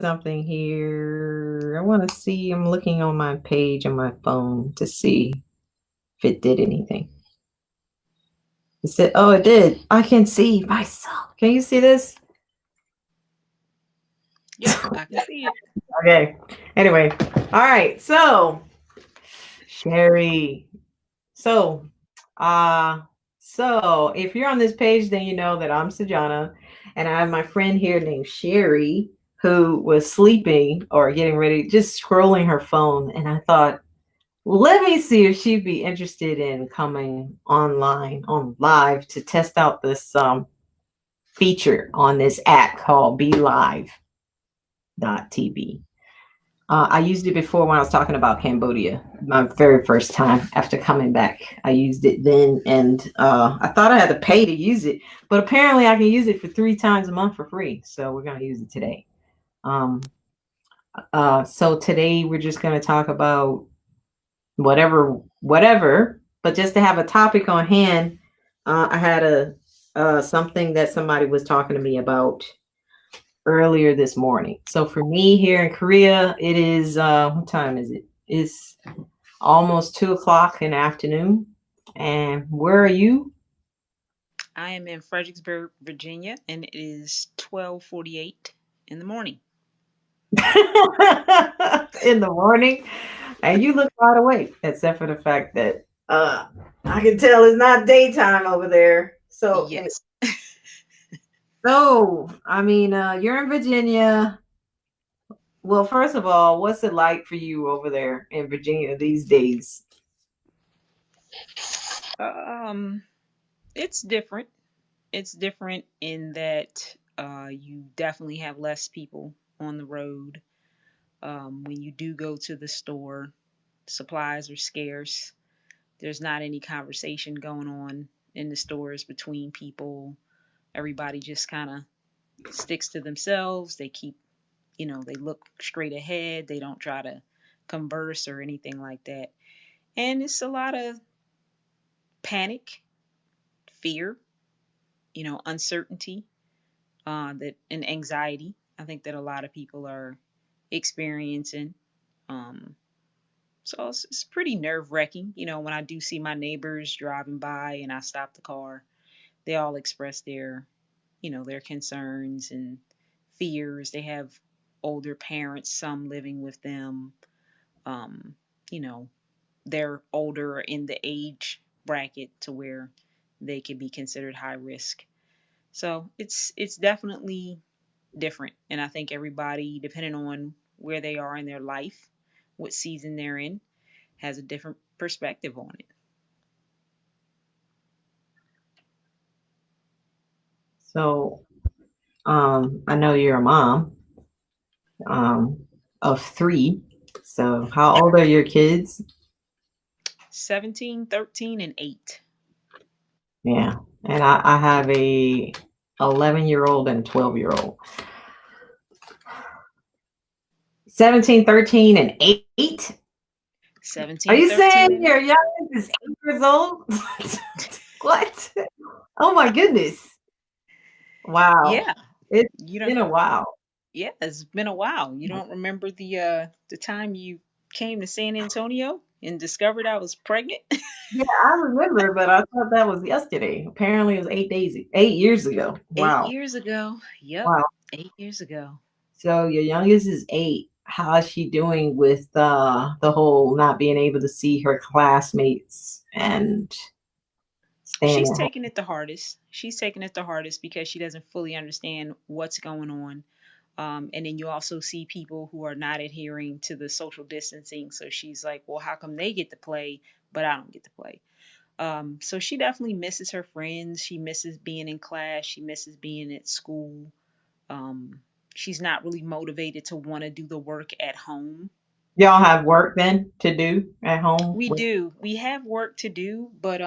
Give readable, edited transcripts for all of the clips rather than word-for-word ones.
something here. I want to see. I'm looking on my page on my phone to see if it did anything. It said, oh, it did. I can see myself. Can you see this? Yep, I can see it. Okay. Anyway, all right. So, Sherry. So, uh, so if you're on this page, then you know that I'm Sejana, and I have my friend here named Sherry who was sleeping or getting ready, just scrolling her phone, and I thought, let me see if she'd be interested in coming online on live to test out this feature on this app called BeLive.tv. I used it before when I was talking about Cambodia, my very first time after coming back. I used it then, and I thought I had to pay to use it, but apparently I can use it for 3 times a month for free. So we're going to use it today. Um, so today we're just going to talk about whatever. But just to have a topic on hand, I had a something that somebody was talking to me about earlier this morning. So for me here in Korea, it is what time is it? It's almost 2 o'clock in the afternoon. And where are you? I am in Fredericksburg, Virginia, and it is 12:48 in the morning. In the morning, and you look wide awake, except for the fact that I can tell it's not daytime over there. So, Yes. I mean, you're in Virginia. Well, first of all, what's it like for you over there in Virginia these days? Um, it's different. It's different in that you definitely have less people on the road. When you do go to the store, supplies are scarce. There's not any conversation going on in the stores between people. Everybody just kind of sticks to themselves. They keep, they look straight ahead. They don't try to converse or anything like that. And it's a lot of panic, fear, uncertainty, that and anxiety. I think that a lot of people are experiencing. Um, so it's pretty nerve wracking. When I do see my neighbors driving by and I stop the car, they all express their concerns and fears. They have older parents, some living with them. Um, you know, they're older or in the age bracket to where they could be considered high risk. So it's definitely different. And I think everybody, depending on where they are in their life, what season they're in, has a different perspective on it. So, I know you're a mom um, of three. So, how old are your kids? 17, 13, and 8. Yeah, and I have a 11-year-old and 12-year-old. 17, 13, and 8. Are 17, you 13, saying and your 8. youngest is 8 years old? What? Oh my goodness. Wow. Yeah, It's you don't been a while. yeah, it's been a while. You don't remember the time you came to San Antonio and discovered I was pregnant? Yeah, I remember, but I thought that was yesterday. Apparently, it was 8 days, 8 years ago. 8 Wow, years ago. Yep, wow. 8 years ago. So your youngest is 8. How is she doing with the whole not being able to see her classmates and staying She's at home? taking it the hardest. She's taking it the hardest because she doesn't fully understand what's going on. And then you also see people who are not adhering to the social distancing. So she's like, well, how come they get to play, but I don't get to play? So she definitely misses her friends. She misses being in class. She misses being at school. Um, she's not really motivated to want to do the work at home. Y'all have work then to do at home? We do. We have work to do, but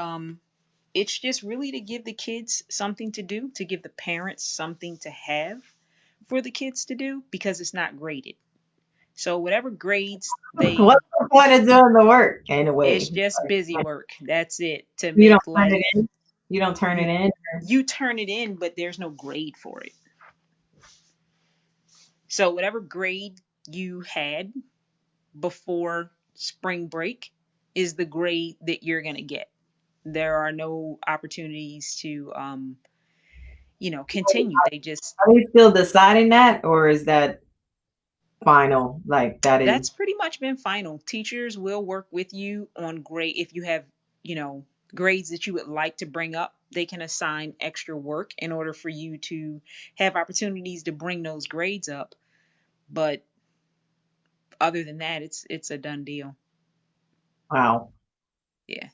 it's just really to give the kids something to do, to give the parents something to have for the kids to do because it's not graded. So whatever grades they What's the point of doing the work it's anyway? just busy Like, work. That's it to you don't make turn it life. in. You don't turn it You in. you turn it in, but there's no grade for it. So whatever grade you had before spring break is the grade that you're going to get. There are no opportunities to continue. They just Are they still deciding that, or is that final? Like that is That's pretty much been final. Teachers will work with you on grade if you have, you know, grades that you would like to bring up. They can assign extra work in order for you to have opportunities to bring those grades up. But other than that, it's a done deal. wow. Yeah,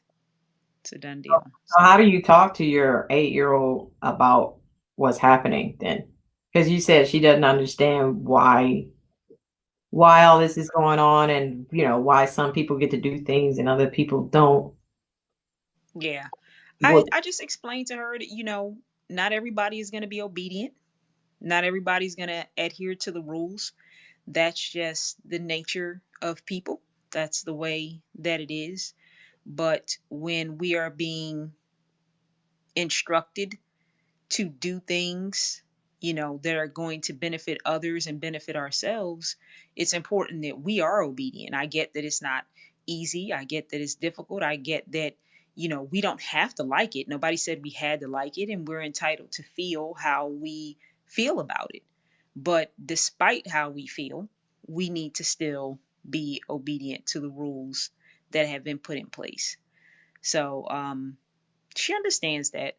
it's a done So deal. so So how do you talk to your 8-year-old about what's happening then? Because you said she doesn't understand why all this is going on, and why some people get to do things and other people don't. yeah, I What I just explained to her that not everybody is going to be obedient. Not everybody's going to adhere to the rules. That's just the nature of people. That's the way that it is. But when we are being instructed to do things, that are going to benefit others and benefit ourselves, it's important that we are obedient. I get that it's not easy. I get that it's difficult. I get that, we don't have to like it. Nobody said we had to like it, and we're entitled to feel how we feel about it. But despite how we feel, we need to still be obedient to the rules that have been put in place. So she understands that.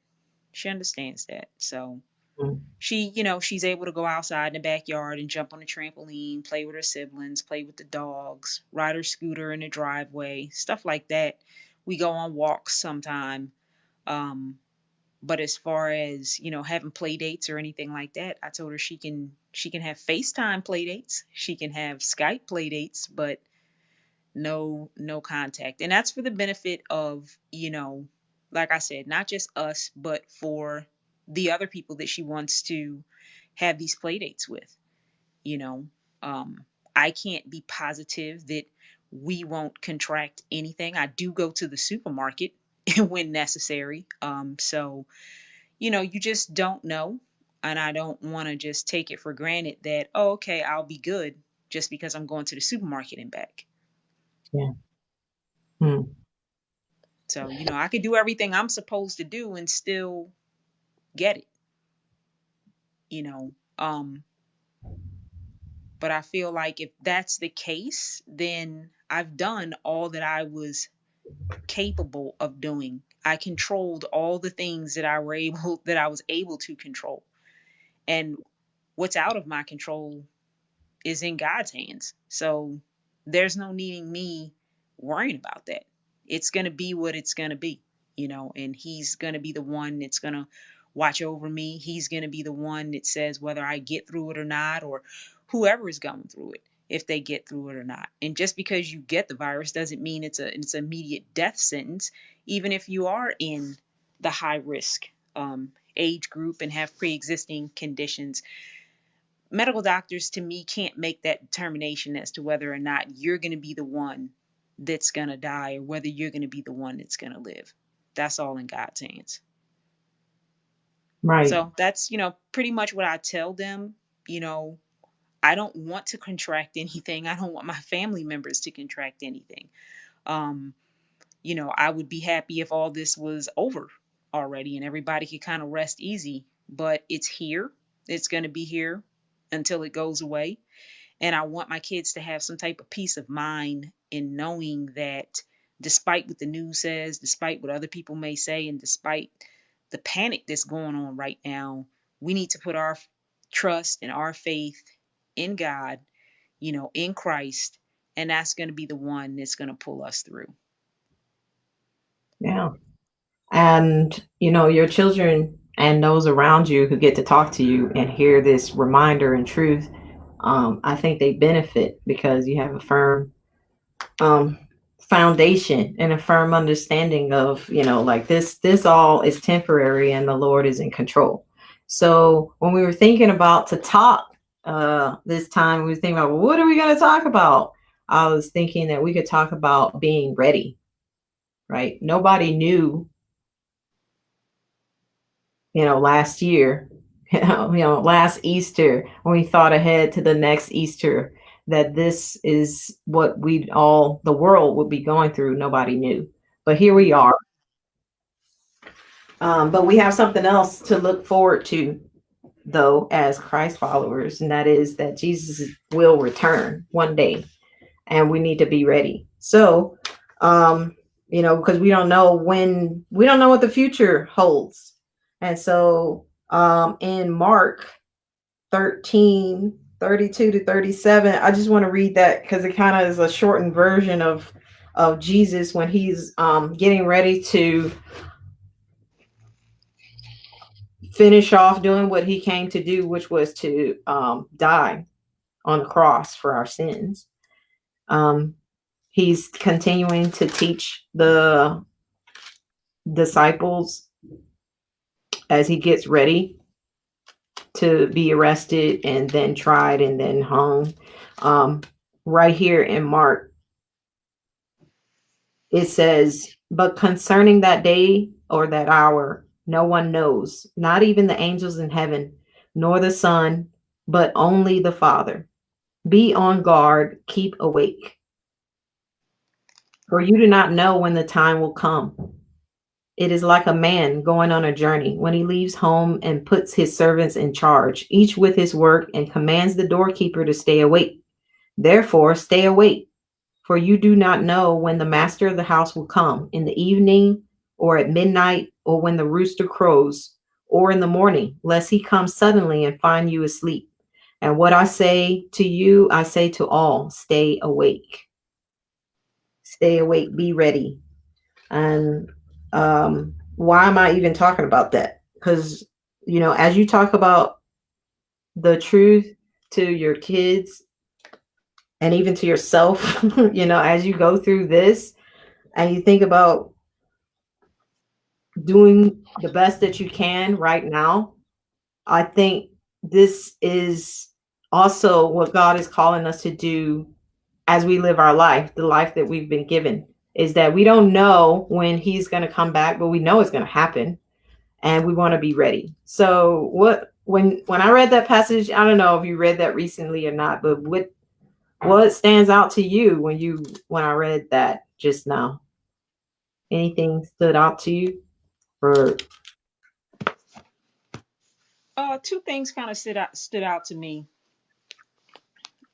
She understands that. So mm, she's able to go outside in the backyard and jump on the trampoline, play with her siblings, play with the dogs, ride her scooter in the driveway, stuff like that. We go on walks sometime. Um, but as far as, having play dates or anything like that, I told her she can have FaceTime play dates. She can have Skype play dates, but no contact. And that's for the benefit of, like I said, not just us, but for the other people that she wants to have these play dates with. you know I can't be positive that we won't contract anything. I do go to the supermarket when necessary. So you just don't know. And I don't want to just take it for granted that, oh, okay, I'll be good just because I'm going to the supermarket and back. yeah. Mm, So, I could do everything I'm supposed to do and still get it, you know. But I feel like if that's the case, then I've done all that I was capable of doing. I controlled all the things that I was able to control. And what's out of my control is in God's hands. So there's no needing me worrying about that. It's going to be what it's going to be, and He's going to be the one that's going to watch over me. He's going to be the one that says whether I get through it or not, or whoever is going through it, if they get through it or not. And just because you get the virus doesn't mean it's an immediate death sentence, even if you are in the high risk age group and have pre existing conditions. Medical doctors to me can't make that determination as to whether or not you're going to be the one that's going to die or whether you're going to be the one that's going to live. That's all in God's hands. right. So that's, pretty much what I tell them. You know, I don't want to contract anything. I don't want my family members to contract anything. Um, I would be happy if all this was over already and everybody could kind of rest easy, but it's here. It's going to be here until it goes away. And I want my kids to have some type of peace of mind in knowing that despite what the news says, despite what other people may say, and despite the panic that's going on right now, we need to put our trust and our faith in God, in Christ, and that's going to be the one that's going to pull us through. Yeah. And your children and those around you who get to talk to you and hear this reminder and truth, I think they benefit because you have a firm um, foundation and a firm understanding of like this all is temporary and the Lord is in control. So when we were thinking about to talk this time, we were thinking about, well, what are we going to talk about? I was thinking that we could talk about being ready. Right, nobody knew last year last Easter when we thought ahead to the next Easter that this is what the world would be going through. Nobody knew. But here we are. But we have something else to look forward to, though, as Christ followers, and that is that Jesus will return one day, and we need to be ready. So, because we don't know what the future holds. And so, in Mark 13:32 to 37, I just want to read that because it kind of is a shortened version of Jesus when he's getting ready to finish off doing what he came to do, which was to die on the cross for our sins. Um, he's continuing to teach the disciples as he gets ready to be arrested and then tried and then hung. Right here in Mark, it says, "But concerning that day or that hour, no one knows, not even the angels in heaven, nor the Son, but only the Father. Be on guard, keep awake, for you do not know when the time will come. It is like a man going on a journey when he leaves home and puts his servants in charge, each with his work, and commands the doorkeeper to stay awake. Therefore, stay awake, for you do not know when the master of the house will come, in the evening, or at midnight, or when the rooster crows, or in the morning, lest he come suddenly and find you asleep. And what I say to you, I say to all, stay awake. Stay awake, be ready." And why am I even talking about that? Because, as you talk about the truth to your kids and even to yourself, as you go through this and you think about doing the best that you can right now, I think this is also what God is calling us to do as we live our life, the life that we've been given, is that we don't know when he's going to come back, but we know it's going to happen, and we want to be ready. So when I read that passage, I don't know if you read that recently or not, but what stands out to you when I read that just now? Anything stood out to you? Or Two things kind of stood out to me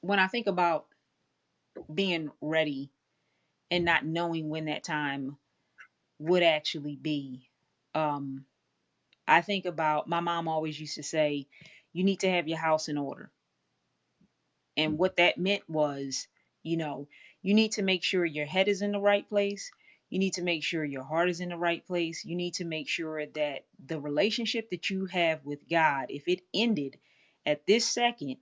when I think about being ready and not knowing when that time would actually be. Um, I think about my mom always used to say, you need to have your house in order. And what that meant was, you know, you need to make sure your head is in the right place. You need to make sure your heart is in the right place. You need to make sure that the relationship that you have with God, if it ended at this second,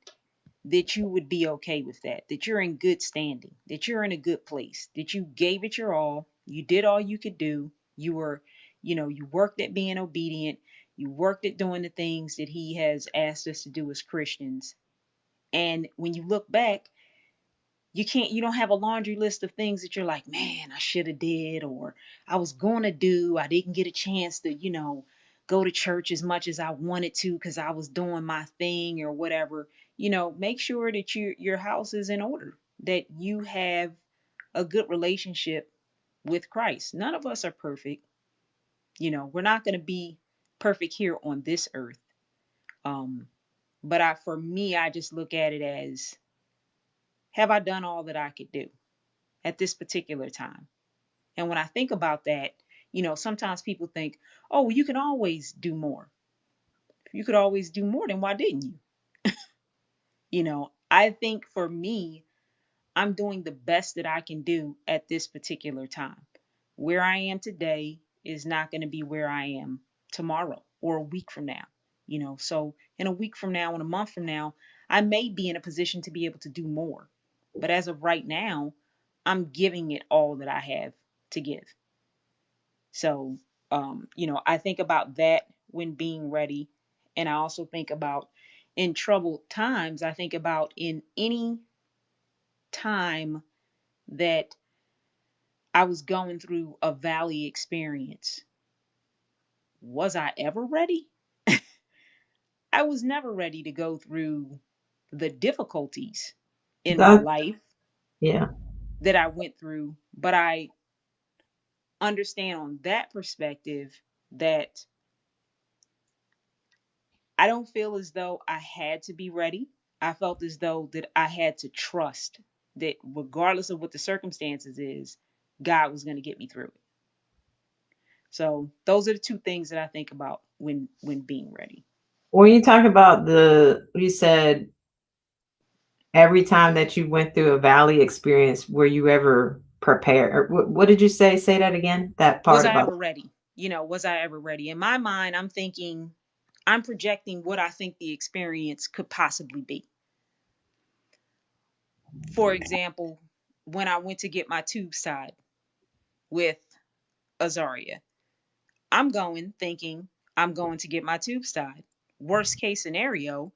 that you would be okay with that you're in good standing, that you're in a good place, that you gave it your all, you did all you could do, you were, you worked at being obedient, you worked at doing the things that He has asked us to do as Christians. And when you look back, you don't have a laundry list of things that you're like, man, I should have did, or I was going to do, I didn't get a chance to, go to church as much as I wanted to because I was doing my thing or whatever. Make sure that your house is in order, that you have a good relationship with Christ. None of us are perfect. We're not going to be perfect here on this earth. um but for me, I just look at it as, have I done all that I could do at this particular time? And when I think about that, sometimes people think, oh, well, you can always do more. If you could always do more, then why didn't you? I think for me, I'm doing the best that I can do at this particular time. Where I am today is not going to be where I am tomorrow or a week from now. So in a week from now, in a month from now, I may be in a position to be able to do more. But as of right now, I'm giving it all that I have to give. So, I think about that when being ready. And I also think about in troubled times, I think about in any time that I was going through a valley experience, was I ever ready? I was never ready to go through the difficulties in my That, life yeah. that I went through, but I understand on that perspective that I don't feel as though I had to be ready. I felt as though that I had to trust that regardless of what the circumstances is, God was going to get me through it. So those are the two things that I think about when being ready. When you talk about you said every time that you went through a valley experience, were you ever prepared? Or what did you say? Say that again. That Was part I about. ever ready? Was I ever ready? In my mind, I'm thinking, I'm projecting what I think the experience could possibly be. For example, when I went to get my tubes tied with Azaria, I'm going thinking I'm going to get my tubes tied. Worst case scenario,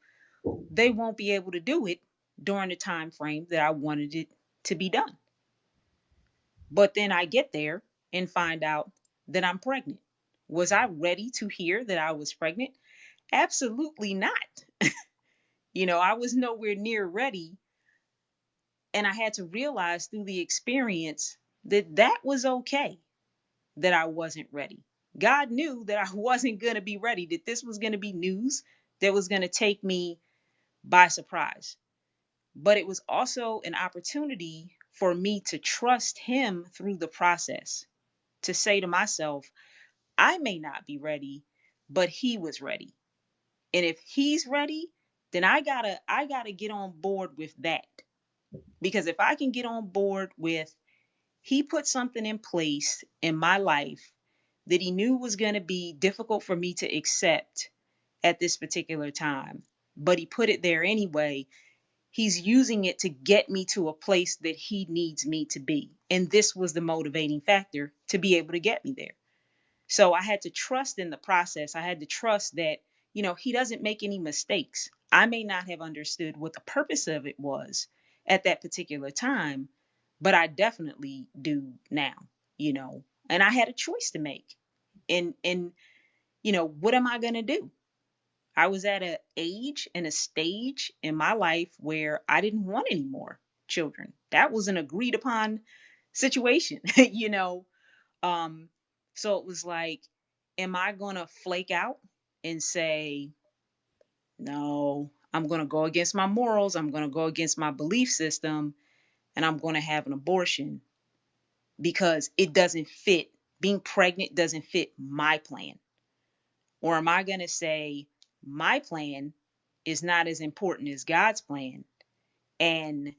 they won't be able to do it during the time frame that I wanted it to be done. But then I get there and find out that I'm pregnant. Was I ready to hear that I was pregnant? Absolutely not. I was nowhere near ready. And I had to realize through the experience that that was okay, that I wasn't ready. God knew that I wasn't going to be ready, that this was going to be news that was going to take me by surprise. But it was also an opportunity for me to trust Him through the process, to say to myself, I may not be ready, but He was ready. And if He's ready, then I gotta get on board with that. Because if I can get on board with He put something in place in my life that He knew was going to be difficult for me to accept at this particular time, but He put it there anyway. He's using it to get me to a place that He needs me to be. And this was the motivating factor to be able to get me there. So I had to trust in the process. I had to trust that, He doesn't make any mistakes. I may not have understood what the purpose of it was at that particular time, but I definitely do now. And I had a choice to make. And what am I going to do? I was at an age and a stage in my life where I didn't want any more children. That was an agreed upon situation, you know. Um, so it was like, am I gonna flake out and say, no, I'm gonna go against my morals, I'm gonna go against my belief system, and I'm gonna have an abortion because it doesn't fit, being pregnant doesn't fit my plan? Or am I gonna say, my plan is not as important as God's plan, and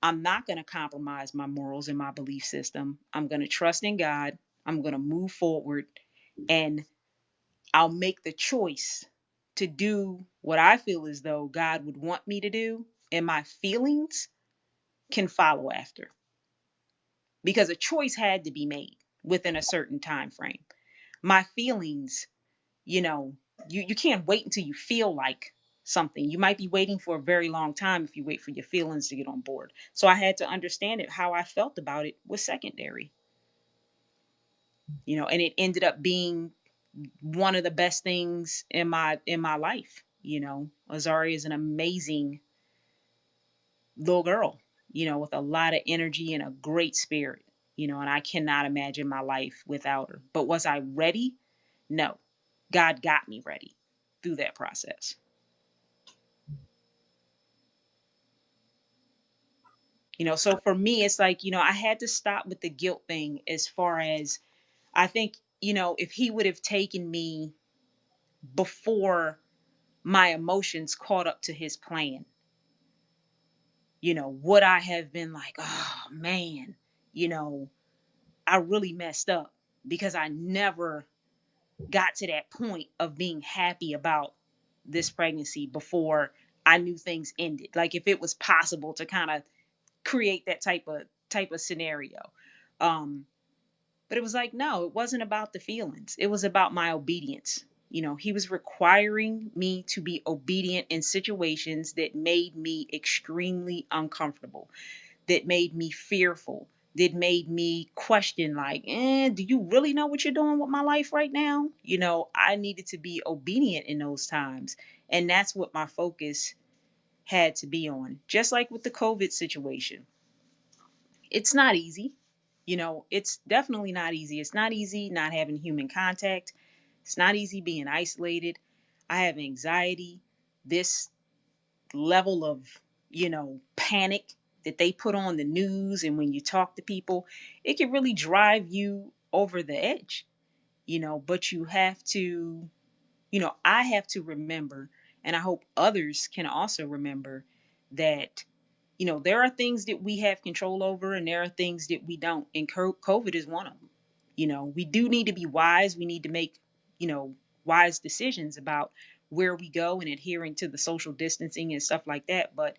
I'm not going to compromise my morals and my belief system. I'm going to trust in God. I'm going to move forward, and I'll make the choice to do what I feel as though God would want me to do, and my feelings can follow after, because a choice had to be made within a certain time frame. My feelings, you know, you can't wait until you feel like something. You might be waiting for a very long time if you wait for your feelings to get on board. So I had to understand it. How I felt about it was secondary, and it ended up being one of the best things in my life. Azari is an amazing little girl, with a lot of energy and a great spirit, and I cannot imagine my life without her. But was I ready? No. God got me ready through that process. So for me, it's like, I had to stop with the guilt thing. As far as, I think, if he would have taken me before my emotions caught up to his plan, would I have been like, oh man, you know, I really messed up because I never got to that point of being happy about this pregnancy before I knew things ended. Like if it was possible to kind of create that type of scenario. Um, but it was like, no, it wasn't about the feelings. It was about my obedience. He was requiring me to be obedient in situations that made me extremely uncomfortable, that made me fearful, that made me question, like, do you really know what you're doing with my life right now? I needed to be obedient in those times. And that's what my focus had to be on. Just like with the COVID situation, it's not easy. It's definitely not easy. It's not easy not having human contact. It's not easy being isolated. I have anxiety. This level of, panic that they put on the news and when you talk to people, it can really drive you over the edge, but you have to, I have to remember, and I hope others can also remember that there are things that we have control over and there are things that we don't. And COVID is one of them. We do need to be wise. We need to make, wise decisions about where we go and adhering to the social distancing and stuff like that. But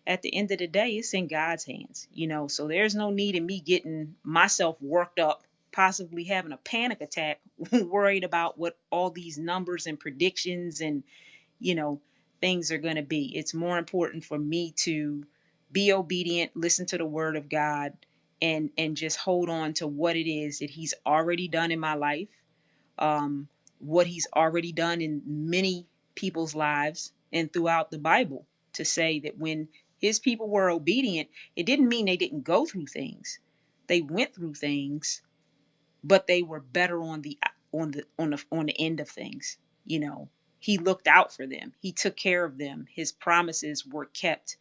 at the end of the day, it's in God's hands, so there's no need in me getting myself worked up, possibly having a panic attack, worried about what all these numbers and predictions and, you know, things are going to be. It's more important for me to be obedient, listen to the word of God, and just hold on to what it is that he's already done in my life, um, what he's already done in many people's lives and throughout the Bible, to say that when his people were obedient, it didn't mean they didn't go through things. They went through things, but they were better on the end of things. He looked out for them. He took care of them. His promises were kept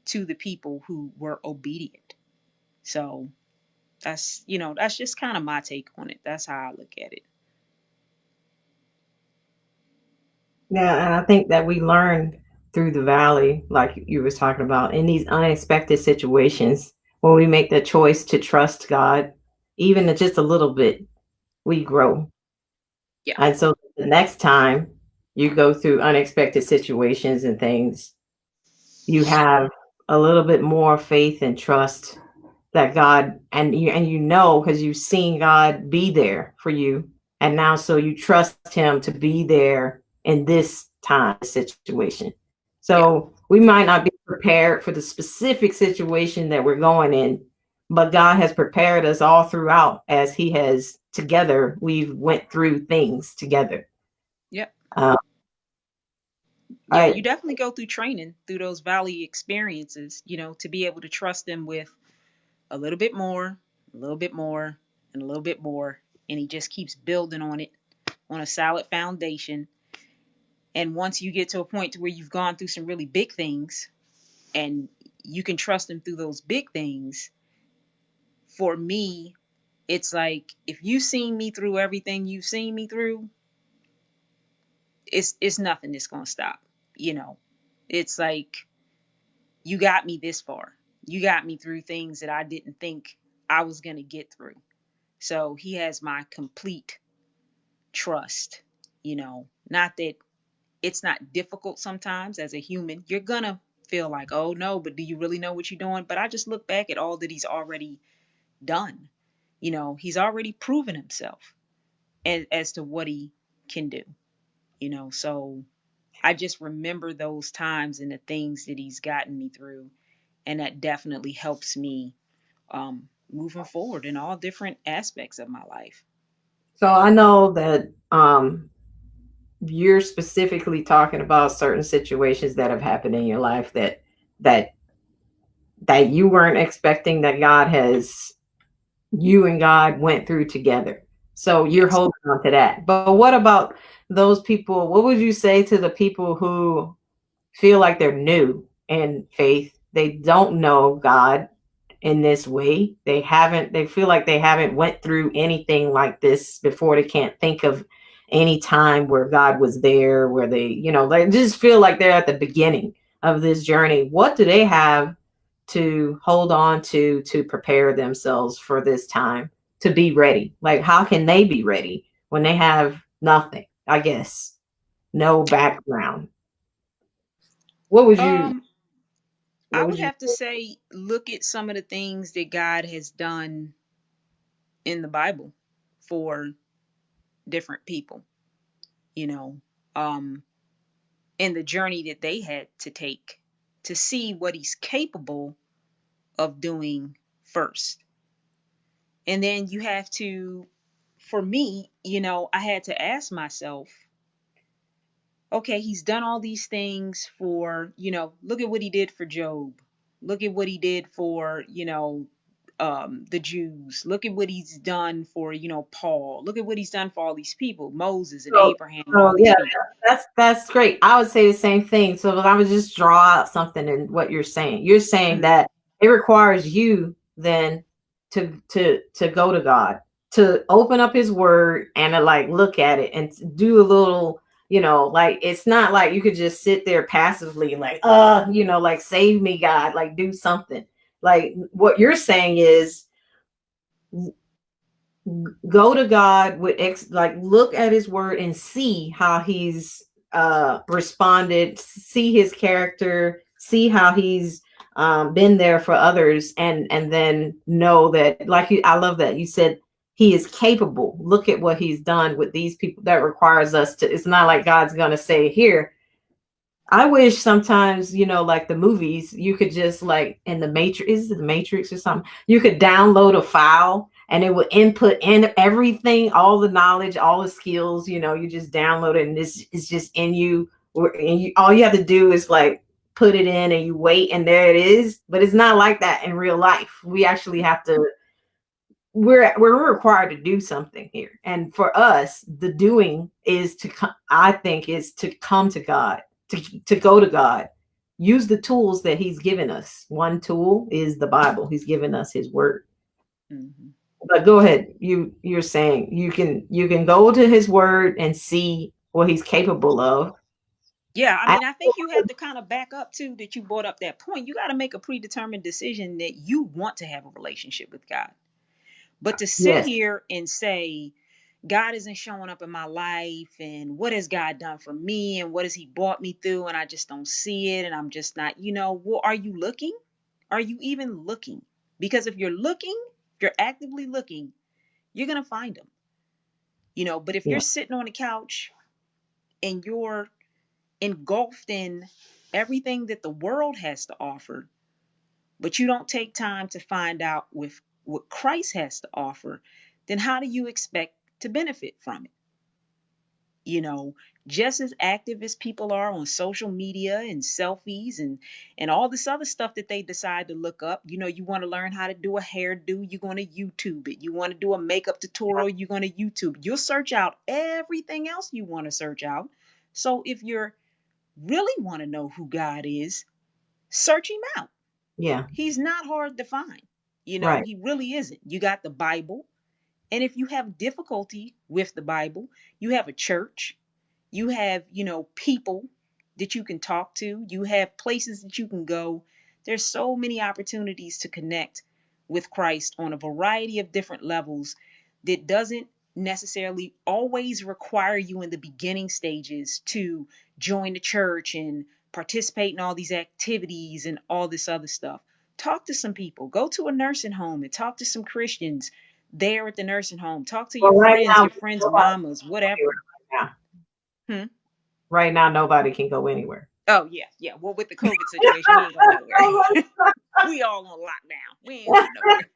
to the people who were obedient. So that's just kind of my take on it. That's how I look at it. Yeah, and I think that we learn through the valley, like you was talking about, in these unexpected situations when we make the choice to trust God, even just a little bit, we grow. Yeah. And so the next time you go through unexpected situations and things, you have a little bit more faith and trust that God, and you know, because you've seen God be there for you, and now so you trust him to be there in this time situation. Yeah. So we might not be prepared for the specific situation that we're going in, but God has prepared us all throughout, as he has together we've went through things together. Yeah. um, all Yeah, you right. definitely go through training through those valley experiences, to be able to trust them with a little bit more, a little bit more, and a little bit more. And he just keeps building on it on a solid foundation. And once you get to a point to where you've gone through some really big things and you can trust him through those big things, for me, it's like if you've seen me through everything you've seen me through, it's nothing that's gonna stop. You know, it's like you got me this far. You got me through things that I didn't think I was gonna get through. So he has my complete trust. Not that it's not difficult sometimes as a human. You're gonna feel like, oh no, but do you really know what you're doing? But I just look back at all that he's already done. He's already proven himself as to what he can do. So I just remember those times and the things that he's gotten me through, and that definitely helps me moving forward in all different aspects of my life. So I know that you're specifically talking about certain situations that have happened in your life that that you weren't expecting, that God has, you and God went through together. So you're Yes. holding on to that. But what about those people? What would you say to the people who feel like they're new in faith? They don't know God in this way. They feel like they haven't went through anything like this before. They can't think of any time where God was there, where they just feel like they're at the beginning of this journey. What do they have to hold on to prepare themselves for this time, to be ready? Like, how can they be ready when they have nothing, I guess, no background? What would you Um, I what would would you have to say, look at some of the things that God has done in the Bible for different people, you know, um, and the journey that they had to take to see what he's capable of doing first. And then you have to, for me, I had to ask myself, Okay, he's done all these things for, look at what he did for Job. Look at what he did for, the Jews. Look at what he's done for, Paul. Look at what he's done for all these people, Moses and So, Abraham and so all these yeah, people. that's great. I would say the same thing. So if I would just draw out something in what you're saying. You're saying Mhm. that it requires you then to go to God, to open up His Word and to like look at it and to do a little. Like it's not like you could just sit there passively, like, like save me, God, like do something. Like what you're saying is go to God with like look at his word and see how he's responded, see his character, see how he's been there for others, and then know that like I love that you said he is capable. Look at what he's done with these people. That requires us to, it's not like God's gonna say, here, I wish sometimes, like the movies, you could just like in the Matrix, is it the Matrix or something? You could download a file and it would input in everything, all the knowledge, all the skills, you just download it and this is just in you. And all you have to do is like put it in and you wait and there it is. But it's not like that in real life. We actually have to, we're required to do something here, and for us the doing is to I think is to come to God, to go to God, use the tools that he's given us. One tool is the Bible. He's given us his word. Mhm. But go ahead, you're saying you can go to his word and see what he's capable of. Yeah, I I, mean, I think you have to kind of back up too that you brought up that point. You got to make a predetermined decision that you want to have a relationship with God. But to sit yes, here and say, God isn't showing up in my life, and what has God done for me, and what has He brought me through, and I just don't see it, and I'm just not, well, are you looking? Are you even looking? Because if you're looking, if you're actively looking, you're going to find Him, But if you're yeah, sitting on the couch and you're engulfed in everything that the world has to offer, but you don't take time to find out with what Christ has to offer, then how do you expect to benefit from it? you know just as active as people are on social media and selfies and all this other stuff that they decide to look up. You want to learn how to do a hairdo, you're going to YouTube it. You want to do a makeup tutorial, you're going to YouTube. You'll search out everything else you want to search out. So if you're really want to know who God is, search him out. yeah, He's not hard to find. right, He really isn't. You got the Bible, and if you have difficulty with the Bible, you have a church, you have, people that you can talk to, you have places that you can go. There's so many opportunities to connect with Christ on a variety of different levels that doesn't necessarily always require you in the beginning stages to join the church and participate in all these activities and all this other stuff. Talk to some people, go to a nursing home and talk to some Christians there at the nursing home. Talk to well your friends' mamas, whatever. now Hmm? right now nobody can go anywhere. Oh yeah, yeah. Well, with the COVID situation, we ain't going nowhere. We all on lockdown. We ain't going nowhere.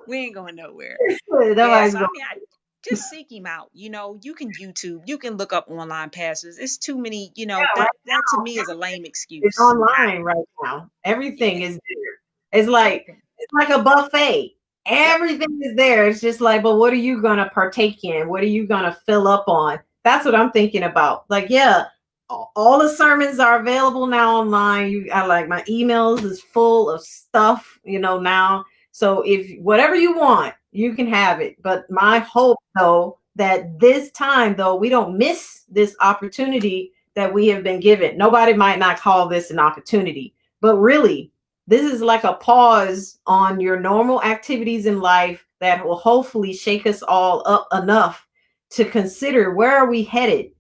We ain't going nowhere. Yeah. Nobody's So I going. mean, I just seek him out. You can YouTube. You can look up online passes. It's too many. Yeah, That to me is a lame it's excuse. online right now. Everything Yeah, is there. everything. It's like a buffet. Yep. Everything is there. It's just like, but what are you gonna partake in? What are you gonna fill up on? That's what I'm thinking about. Like, yeah, all the sermons are available now online. I like my emails is full of stuff, now. So if whatever you want, you can have it. But my hope though that this time though we don't miss this opportunity that we have been given. Nobody might not call this an opportunity, but really, this is like a pause on your normal activities in life that will hopefully shake us all up enough to consider where are we headed?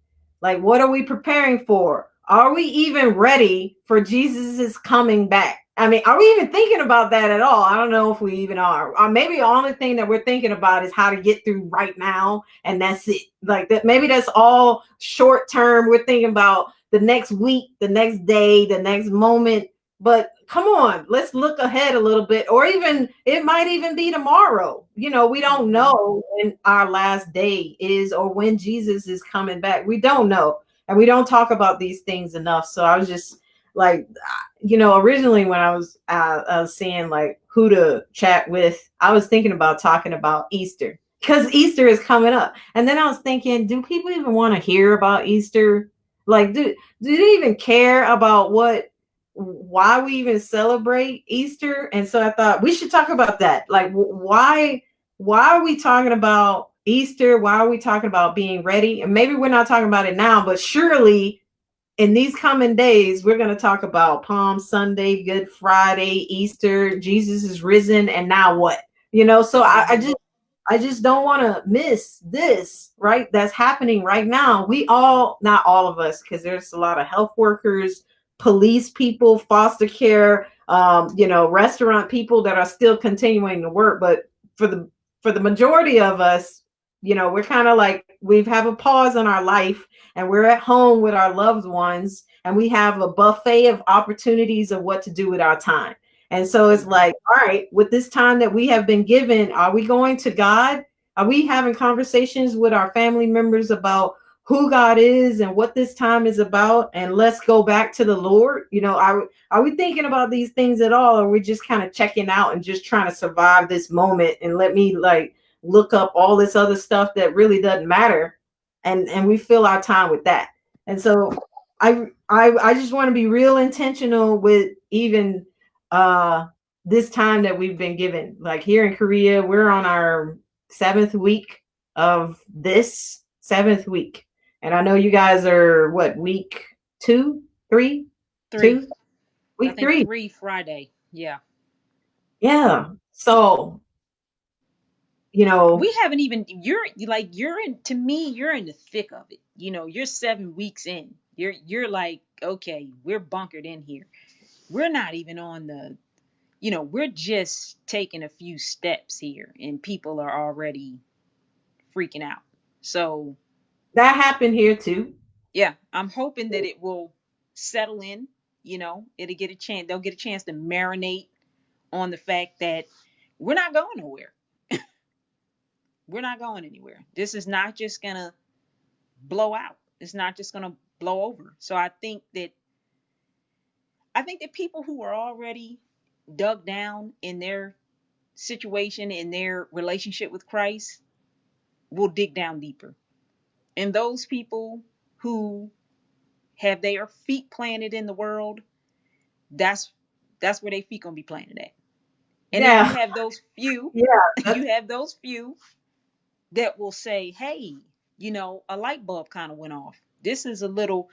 Like, what are we preparing for? Are we even ready for Jesus' coming back? I mean, are we even thinking about that at all? I don't know if we even are. Or maybe the only thing that we're thinking about is how to get through right now, and that's it. Like that, maybe that's all short term. We're thinking about the next week, the next day, the next moment. But come on, let's look ahead a little bit, or even it might even be tomorrow. We don't Hmm. know when our last day is or when Jesus is coming back. We don't know. and we don't talk about these things enough. So I was just like, originally when I was seeing like who to chat with, I was thinking about talking about Easter because Easter is coming up, and then I was thinking, do people even want to hear about Easter? Like, do they even care about why we even celebrate Easter? And so I thought we should talk about that. Like, why are we talking about Easter? Why are we talking about being ready? And maybe we're not talking about it now, but surely in these coming days, we're going to talk about Palm Sunday, Good Friday, Easter, Jesus is risen, and now what? So I just don't want to miss this, right? That's happening right now. We all, not all of us, because there's a lot of health workers, police people, foster care, restaurant people that are still continuing to work. But for the majority of us, we're kind of like we have a pause in our life, and we're at home with our loved ones, and we have a buffet of opportunities of what to do with our time. And so it's Mhm. like, all right, with this time that we have been given, are we going to God? Are we having conversations with our family members about who God is and what this time is about? And let's go back to the Lord. Are we thinking about these things at all? Or are we just kind of checking out and just trying to survive this moment and let me like look up all this other stuff that really doesn't matter? And we fill our time with that. And so I just want to be real intentional with even uh this time that we've been given. Like here in Korea, we're on our seventh week of this seventh week. And I know you guys are what, week two, three, Three. two, I week think three. three Friday. Yeah. Yeah. So, you know, We haven't even you're in to me, you're in the thick of it. You're 7 weeks in. You're like, okay, we're bunkered in here. We're not even on the we're just taking a few steps here and people are already freaking out. So that happened here too. yeah, I'm hoping that it will settle in. They'll get a chance to marinate on the fact that we're not going nowhere. We're not going anywhere. This is not just gonna blow out. It's not just gonna blow over. So I think that people who are already dug down in their situation, in their relationship with Christ, will dig down deeper. And those people who have their feet planted in the world, that's that's where their feet gonna be planted at. And then you Yeah. have those few, Yeah. That's you have those few that will say, hey, a light bulb kind of went off. This is a little,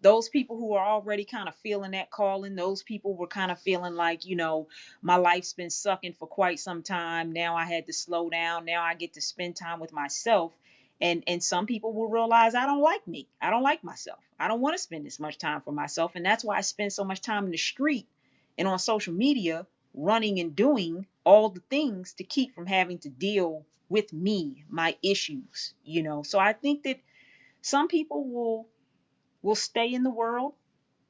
those people who are already kind of feeling that calling, those people were kind of feeling like, my life's been sucking for quite some time. Now I had to slow down. Now I get to spend time with myself. And some people will realize I don't like me. I don't like myself. I don't want to spend this much time for myself. And that's why I spend so much time in the street and on social media running and doing all the things to keep from having to deal with me, my issues. So I think that some people will stay in the world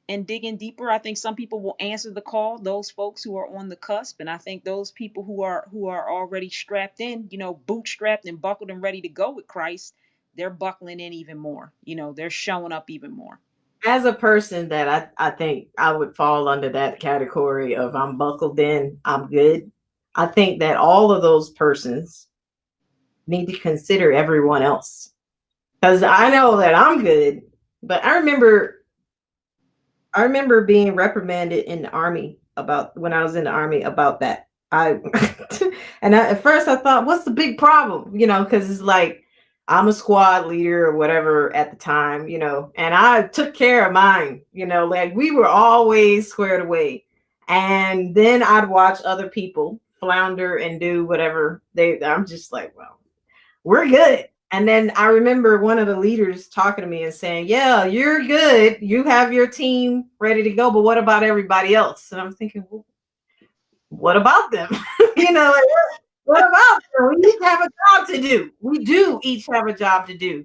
and dig in deeper. I think some people will answer the call, those folks who are on the cusp, and I think those people who are already strapped in, bootstrapped and buckled and ready to go with Christ, they're buckling in even more. They're showing up even more. as a person that I think I would fall under that category of I'm buckled in, I'm good. I think that all of those persons need to consider everyone else. Because I know that I'm good, but I remember being reprimanded in the army about when I was in the army about that. I at first I thought, what's the big problem? Because it's like I'm a squad leader or whatever at the time, and I took care of mine, like we were always squared away. And then I'd watch other people flounder and do whatever I'm just like, well, we're good. And then I remember one of the leaders talking to me and saying, yeah, you're good. You have your team ready to go. But what about everybody else? And I'm thinking, well, what about them? Like, what about them? We each have a job to do. We do each have a job to do.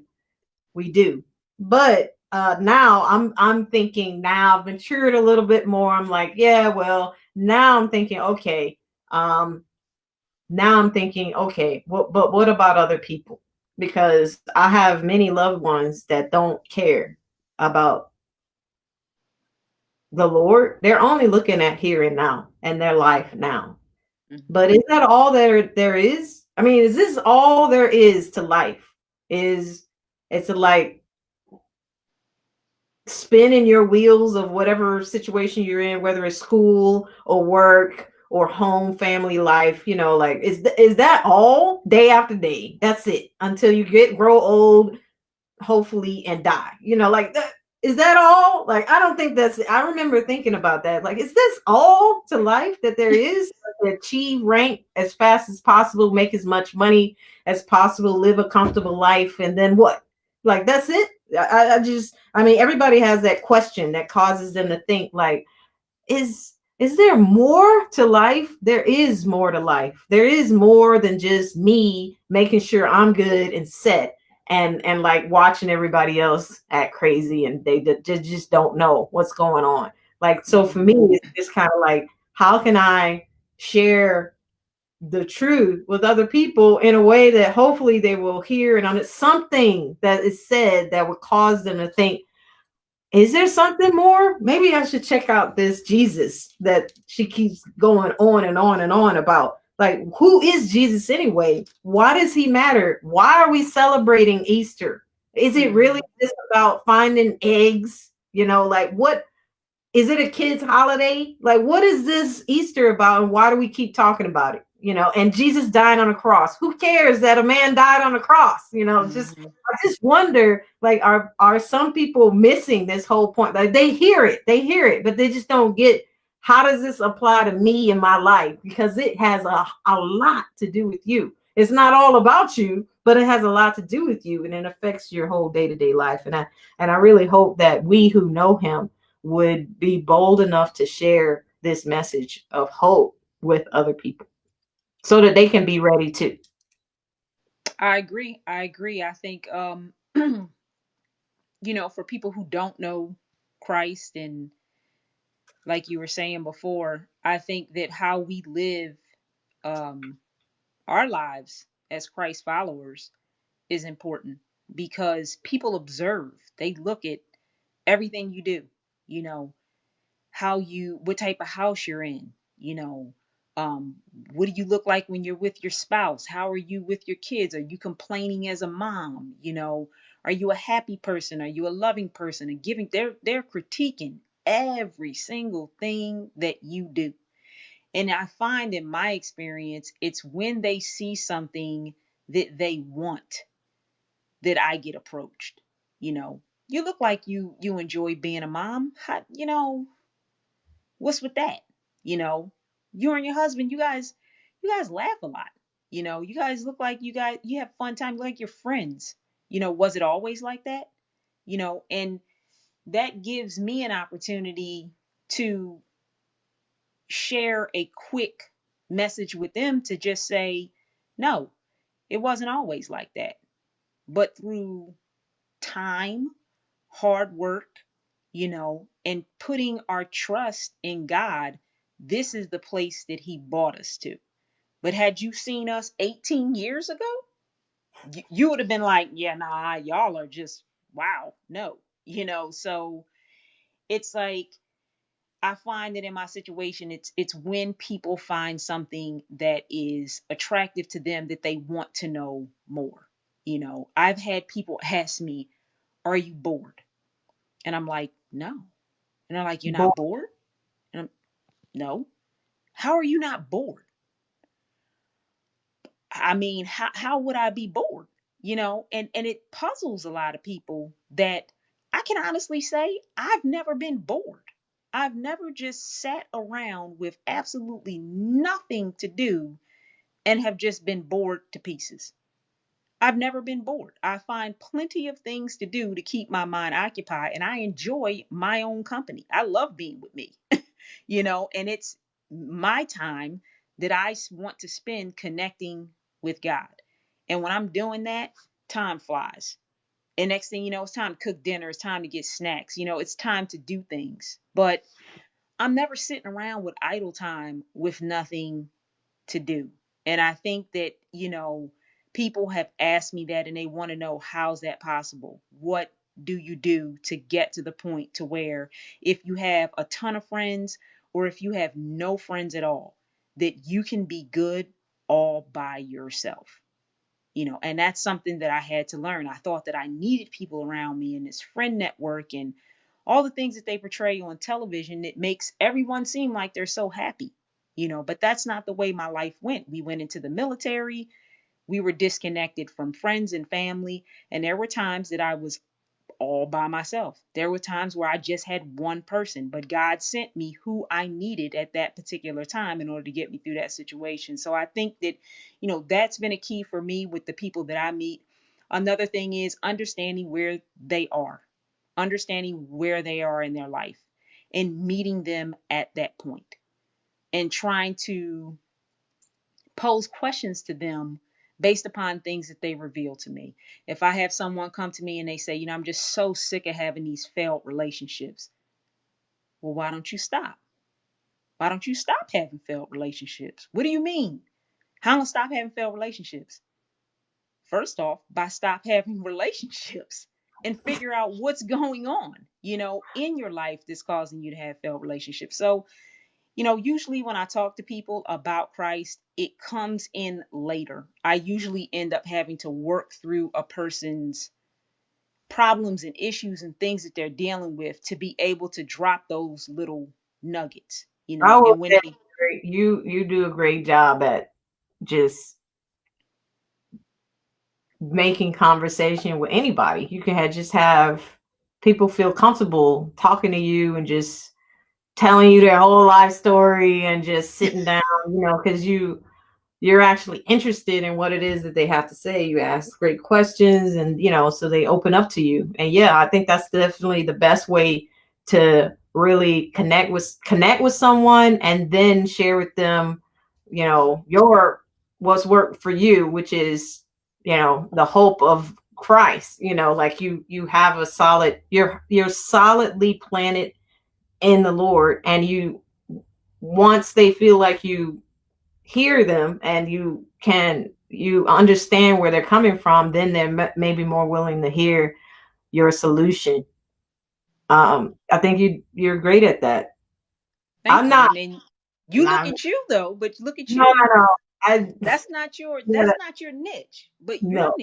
We do. But now I'm thinking now I've matured a little bit more. I'm like, yeah, well, now I'm thinking, okay, um, but what about other people? Because I have many loved ones that don't care. about the Lord, they're only looking at here and now and their life now. Hmm. But is that all there is? I mean, is this all there is to life? Is it's like spinning your wheels of whatever situation you're in, whether it's school or work or home, family life, like is that all day after day? That's it until you grow old, hopefully, and die. Like that. Is that all? Like, I don't think that's it. I remember thinking about that. Like, is this all to life that there is? To achieve rank as fast as possible, make as much money as possible, live a comfortable life, and then what? Like, that's it? I mean, everybody has that question that causes them to think, like, is there more to life? There is more to life. There is more than just me making sure I'm good and set and like watching everybody else act crazy and they just don't know what's going on. Like, so for me, Hmm. it's just kind of like, how can I share the truth with other people in a way that hopefully they will hear, and on it something that is said that would cause them to think, is there something more? Maybe I should check out this Jesus that she keeps going on and on and on about. Like, who is Jesus anyway? Why does he matter? Why are we celebrating Easter? Is it really Hmm. just about finding eggs? Like, what is it, a kid's holiday? Like, what is this Easter about, and why do we keep talking about it? And Jesus died on a cross. Who cares that a man died on a cross? Just Hmm. I just wonder, like, are some people missing this whole point? Like, they hear it, but they just don't get, how does this apply to me in my life? Because it has a lot to do with you. It's not all about you, but it has a lot to do with you, and it affects your whole day-to-day life. And I really hope that we who know him would be bold enough to share this message of hope with other people so that they can be ready too. I agree. I agree. I think, for people who don't know Christ, and like you were saying before, I think that how we live um, our lives as Christ followers is important, because people observe, they look at everything you do, you know, what type of house you're in, you know, um, what do you look like when you're with your spouse? How are you with your kids? Are you complaining as a mom? Are you a happy person? Are you a loving person? And giving, they're critiquing every single thing that you do. And I find in my experience, it's when they see something that they want that I get approached. You know, you look like you enjoy being a mom. What's with that? You know, you and your husband, you guys laugh a lot. You guys look like you have fun time like your friends. Was it always like that? And that gives me an opportunity to share a quick message with them to just say, no, it wasn't always like that. But through time, hard work, and putting our trust in God, this is the place that He brought us to. But had you seen us 18 years ago, you would have been like, yeah, nah, y'all are just, wow, no. So it's like, I find that in my situation, it's when people find something that is attractive to them that they want to know more. I've had people ask me, "Are you bored?" And I'm like, "No." And they're like, "You're Boy, not bored?" And I'm, "No." "How are you not bored?" I mean, how would I be bored? And it puzzles a lot of people that I can honestly say I've never been bored. I've never just sat around with absolutely nothing to do and have just been bored to pieces. I've never been bored. I find plenty of things to do to keep my mind occupied, and I enjoy my own company. I love being with me, and it's my time that want to spend connecting with God. And when I'm doing that, time flies. And next thing you know, it's time to cook dinner, it's time to get snacks, it's time to do things. But I'm never sitting around with idle time with nothing to do. And I think that, people have asked me that and they want to know, how's that possible? What do you do to get to the point to where if you have a ton of friends or if you have no friends at all, that you can be good all by yourself? And that's something that I had to learn. I thought that I needed people around me and this friend network and all the things that they portray on television. It makes everyone seem like they're so happy, but that's not the way my life went. We went into the military. We were disconnected from friends and family, and there were times that I was all by myself. There were times where I just had one person, but God sent me who I needed at that particular time in order to get me through that situation. So I think that, that's been a key for me with the people that I meet. Another thing is understanding where they are in their life and meeting them at that point and trying to pose questions to them based upon things that they reveal to me. If I have someone come to me and they say, I'm just so sick of having these failed relationships. Well, why don't you stop? Why don't you stop having failed relationships? What do you mean? How am I gonna stop having failed relationships? First off, by stop having relationships and figure out what's going on, in your life that's causing you to have failed relationships. So usually when I talk to people about Christ, it comes in later. I usually end up having to work through a person's problems and issues and things that they're dealing with to be able to drop those little nuggets, I will and when say they, you do a great job at just making conversation with anybody. You can just have people feel comfortable talking to you and just telling you their whole life story and just sitting down, because you're actually interested in what it is that they have to say. You ask great questions and, so they open up to you. And yeah, I think that's definitely the best way to really connect with someone and then share with them, your what's worked for you, which is, the hope of Christ, like you have a solid, you're solidly planted in the Lord, and once they feel like you hear them and you understand where they're coming from, then they're maybe more willing to hear your solution. I think you're great at that. thank I'm you. not. And then you look I'm, at you though, but look at no, you. no, no. I yeah, That's not your niche, but no.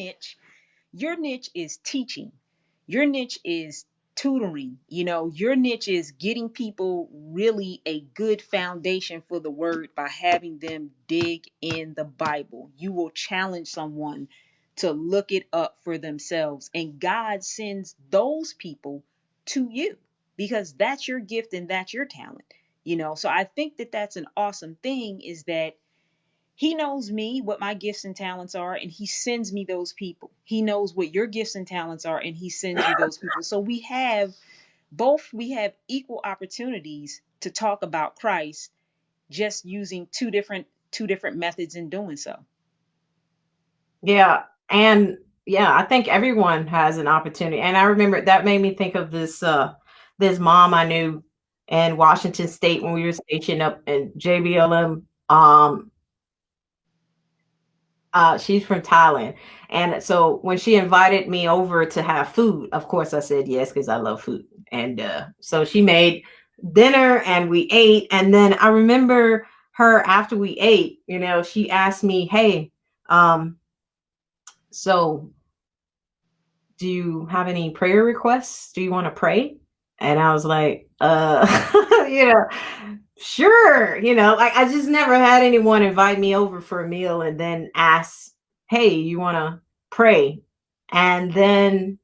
your niche is teaching. Your niche is tutoring. Your niche is getting people really a good foundation for the word by having them dig in the Bible. You will challenge someone to look it up for themselves, and God sends those people to you because that's your gift and that's your talent. So I think that that's an awesome thing, is that he knows me, what my gifts and talents are, and he sends me those people. He knows what your gifts and talents are, and he sends you those people. So we have equal opportunities to talk about Christ, just using two different methods in doing so. Yeah, and yeah, I think everyone has an opportunity. And I remember that made me think of this mom I knew in Washington State when we were stationed up in JBLM. She's from Thailand. And so when she invited me over to have food, of course I said yes because I love food. And so she made dinner and we ate. And then I remember her after we ate, she asked me, hey, so do you have any prayer requests? Do you want to pray? And I was like, you know, sure. Like I just never had anyone invite me over for a meal and then ask, hey, you want to pray? And then,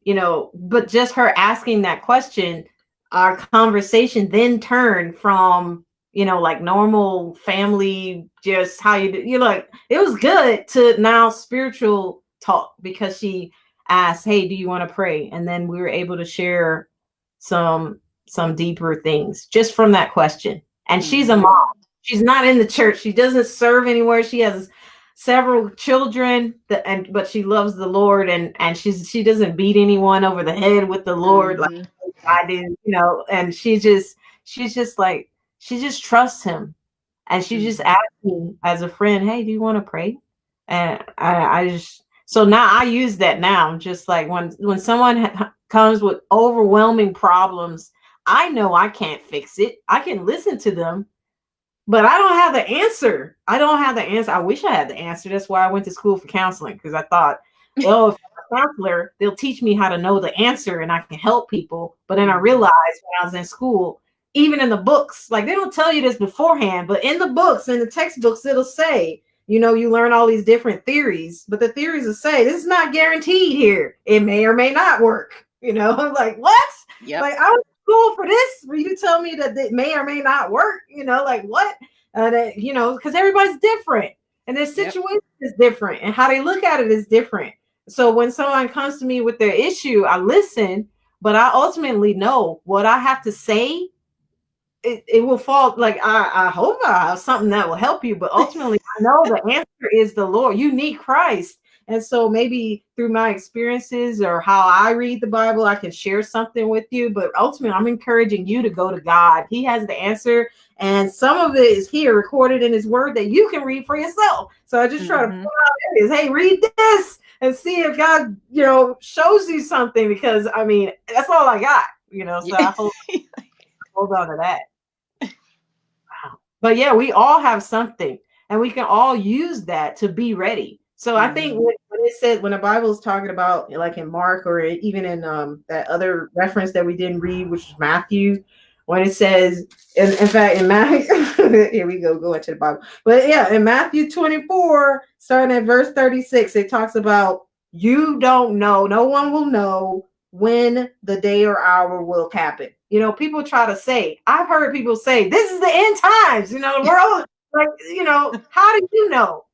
but just her asking that question, our conversation then turned from, like normal family, just how you do, like, it was good to now spiritual talk because she asked, hey, do you want to pray? And then we were able to share some some deeper things just from that question. And she's a Hmm. mom. She's not in the church. She doesn't serve anywhere. She has several children but she loves the Lord, and she doesn't beat anyone over the head with the Lord like Hmm. I do, and she's just like she just trusts him. And she just Hmm. asked me as a friend, hey, do you want to pray? And I just So now I use that now. Just like when someone comes with overwhelming problems, I know I can't fix it. I can listen to them, but I don't have the answer. I don't have the answer. I wish I had the answer. That's why I went to school for counseling, because I thought, oh, if I'm a counselor, they'll teach me how to know the answer and I can help people. But then I Mm-hmm. realized when I was in school, even in the books, like they don't tell you this beforehand, but in the books, in the textbooks, it'll say, you learn all these different theories, but the theories will say this is not guaranteed here. It may or may not work. I'm like, what? Yep. Like, I was school for this, for you to tell me that it may or may not work, like what? Because everybody's different and their Yep. situation is different and how they look at it is different. So when someone comes to me with their issue, I listen, but I ultimately know what I have to say. It will fall, like I hope I have something that will help you, but ultimately I know the answer is the Lord. You need Christ. And so maybe through my experiences or how I read the Bible, I can share something with you. But ultimately, I'm encouraging you to go to God. He has the answer. And some of it is here recorded in his word that you can read for yourself. So I just try to Mm-hmm. pull out areas. Hey, read this and see if God, shows you something, because I mean, that's all I got, so Yeah. I hold on to that. But yeah, we all have something and we can all use that to be ready. So I think Mm-hmm. when it said, when the Bible is talking about, like in Mark or even in that other reference that we didn't read, which is Matthew, when it says, in fact, in Matthew, here we go into the Bible. But yeah, in Matthew 24, starting at verse 36, it talks about, you don't know, no one will know when the day or hour will happen. People try to say, I've heard people say, this is the end times, the world, like, how do you know?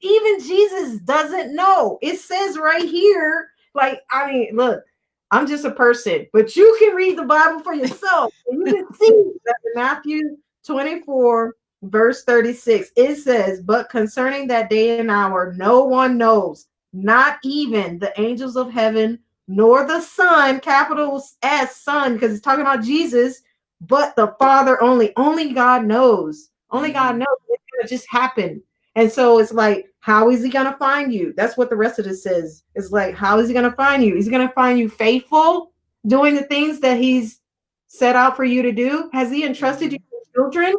Even Jesus doesn't know. It says right here, like, I mean, look, I'm just a person, but you can read the Bible for yourself. And you can see that in Matthew 24, verse 36, it says, but concerning that day and hour, no one knows, not even the angels of heaven, nor the Son, capital S, Son, because it's talking about Jesus, but the Father only. Only God knows. Only God Mm-hmm. knows. It's going to just happen. And so it's like, how is he going to find you? That's what the rest of this says. It's like, how is he going to find you? Is he going to find you faithful, doing the things that he's set out for you to do? Has he entrusted Mm-hmm. you with children?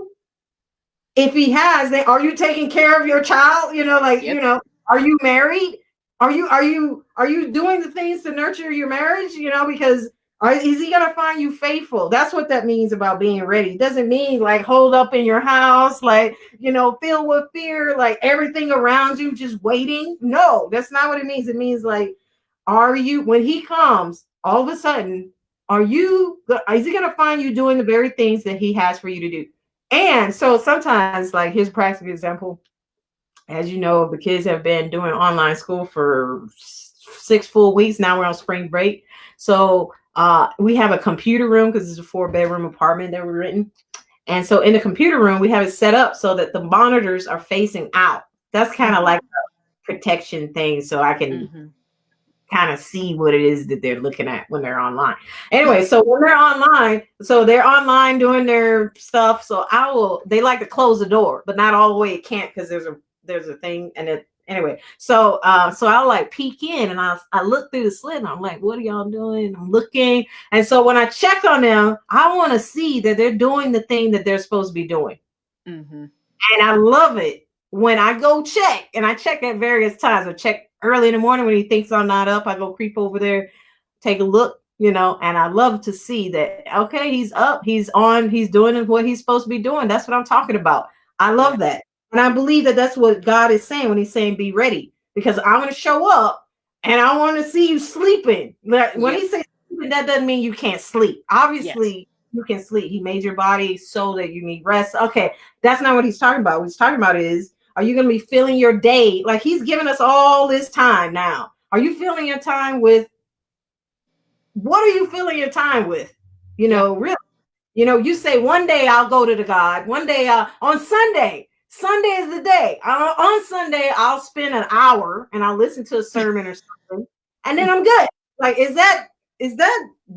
If he has, then are you taking care of your child? Yep. Are you married? Are you doing the things to nurture your marriage? Because is he gonna find you faithful? That's what that means about being ready. It doesn't mean like hold up in your house, like filled with fear, like everything around you just waiting. No, that's not what it means. It means like, are you, when he comes, all of a sudden, is he gonna find you doing the very things that he has for you to do? And so sometimes, like, here's a practical example. As you know, the kids have been doing online school for 6 full weeks. Now we're on spring break. So we have a computer room because it's a 4-bedroom apartment that we're in. And so in the computer room, we have it set up so that the monitors are facing out. That's kind of Mm-hmm. like a protection thing. So I can Mm-hmm. kind of see what it is that they're looking at when they're online. Anyway, so when they're online doing their stuff. So they like to close the door, but not all the way it can't, because there's a thing, and it anyway. So I'll like peek in and I look through the slit and I'm like, what are y'all doing? I'm looking. And so when I check on them, I want to see that they're doing the thing that they're supposed to be doing. Mm-hmm. And I love it when I go check, and I check at various times. I check early in the morning when he thinks I'm not up. I go creep over there, take a look, and I love to see that, okay, he's up, he's on, he's doing what he's supposed to be doing. That's what I'm talking about. I love Yep. that. And I believe that that's what God is saying when he's saying be ready, because I'm going to show up and I want to see you sleeping. Like, when Yep. he says sleeping, that doesn't mean you can't sleep. Yes. Obviously, you can sleep. He made your body so that you need rest. Okay, that's not what he's talking about. What he's talking about is, are you going to be filling your day? Like, he's given us all this time now. Are you filling your time with, what are you filling your time with? Yep. Really, you say one day I'll go to the God. One day on Sunday. Sunday is the day. On Sunday, I'll spend an hour and I'll listen to a sermon or something. And then I'm good. Like, is that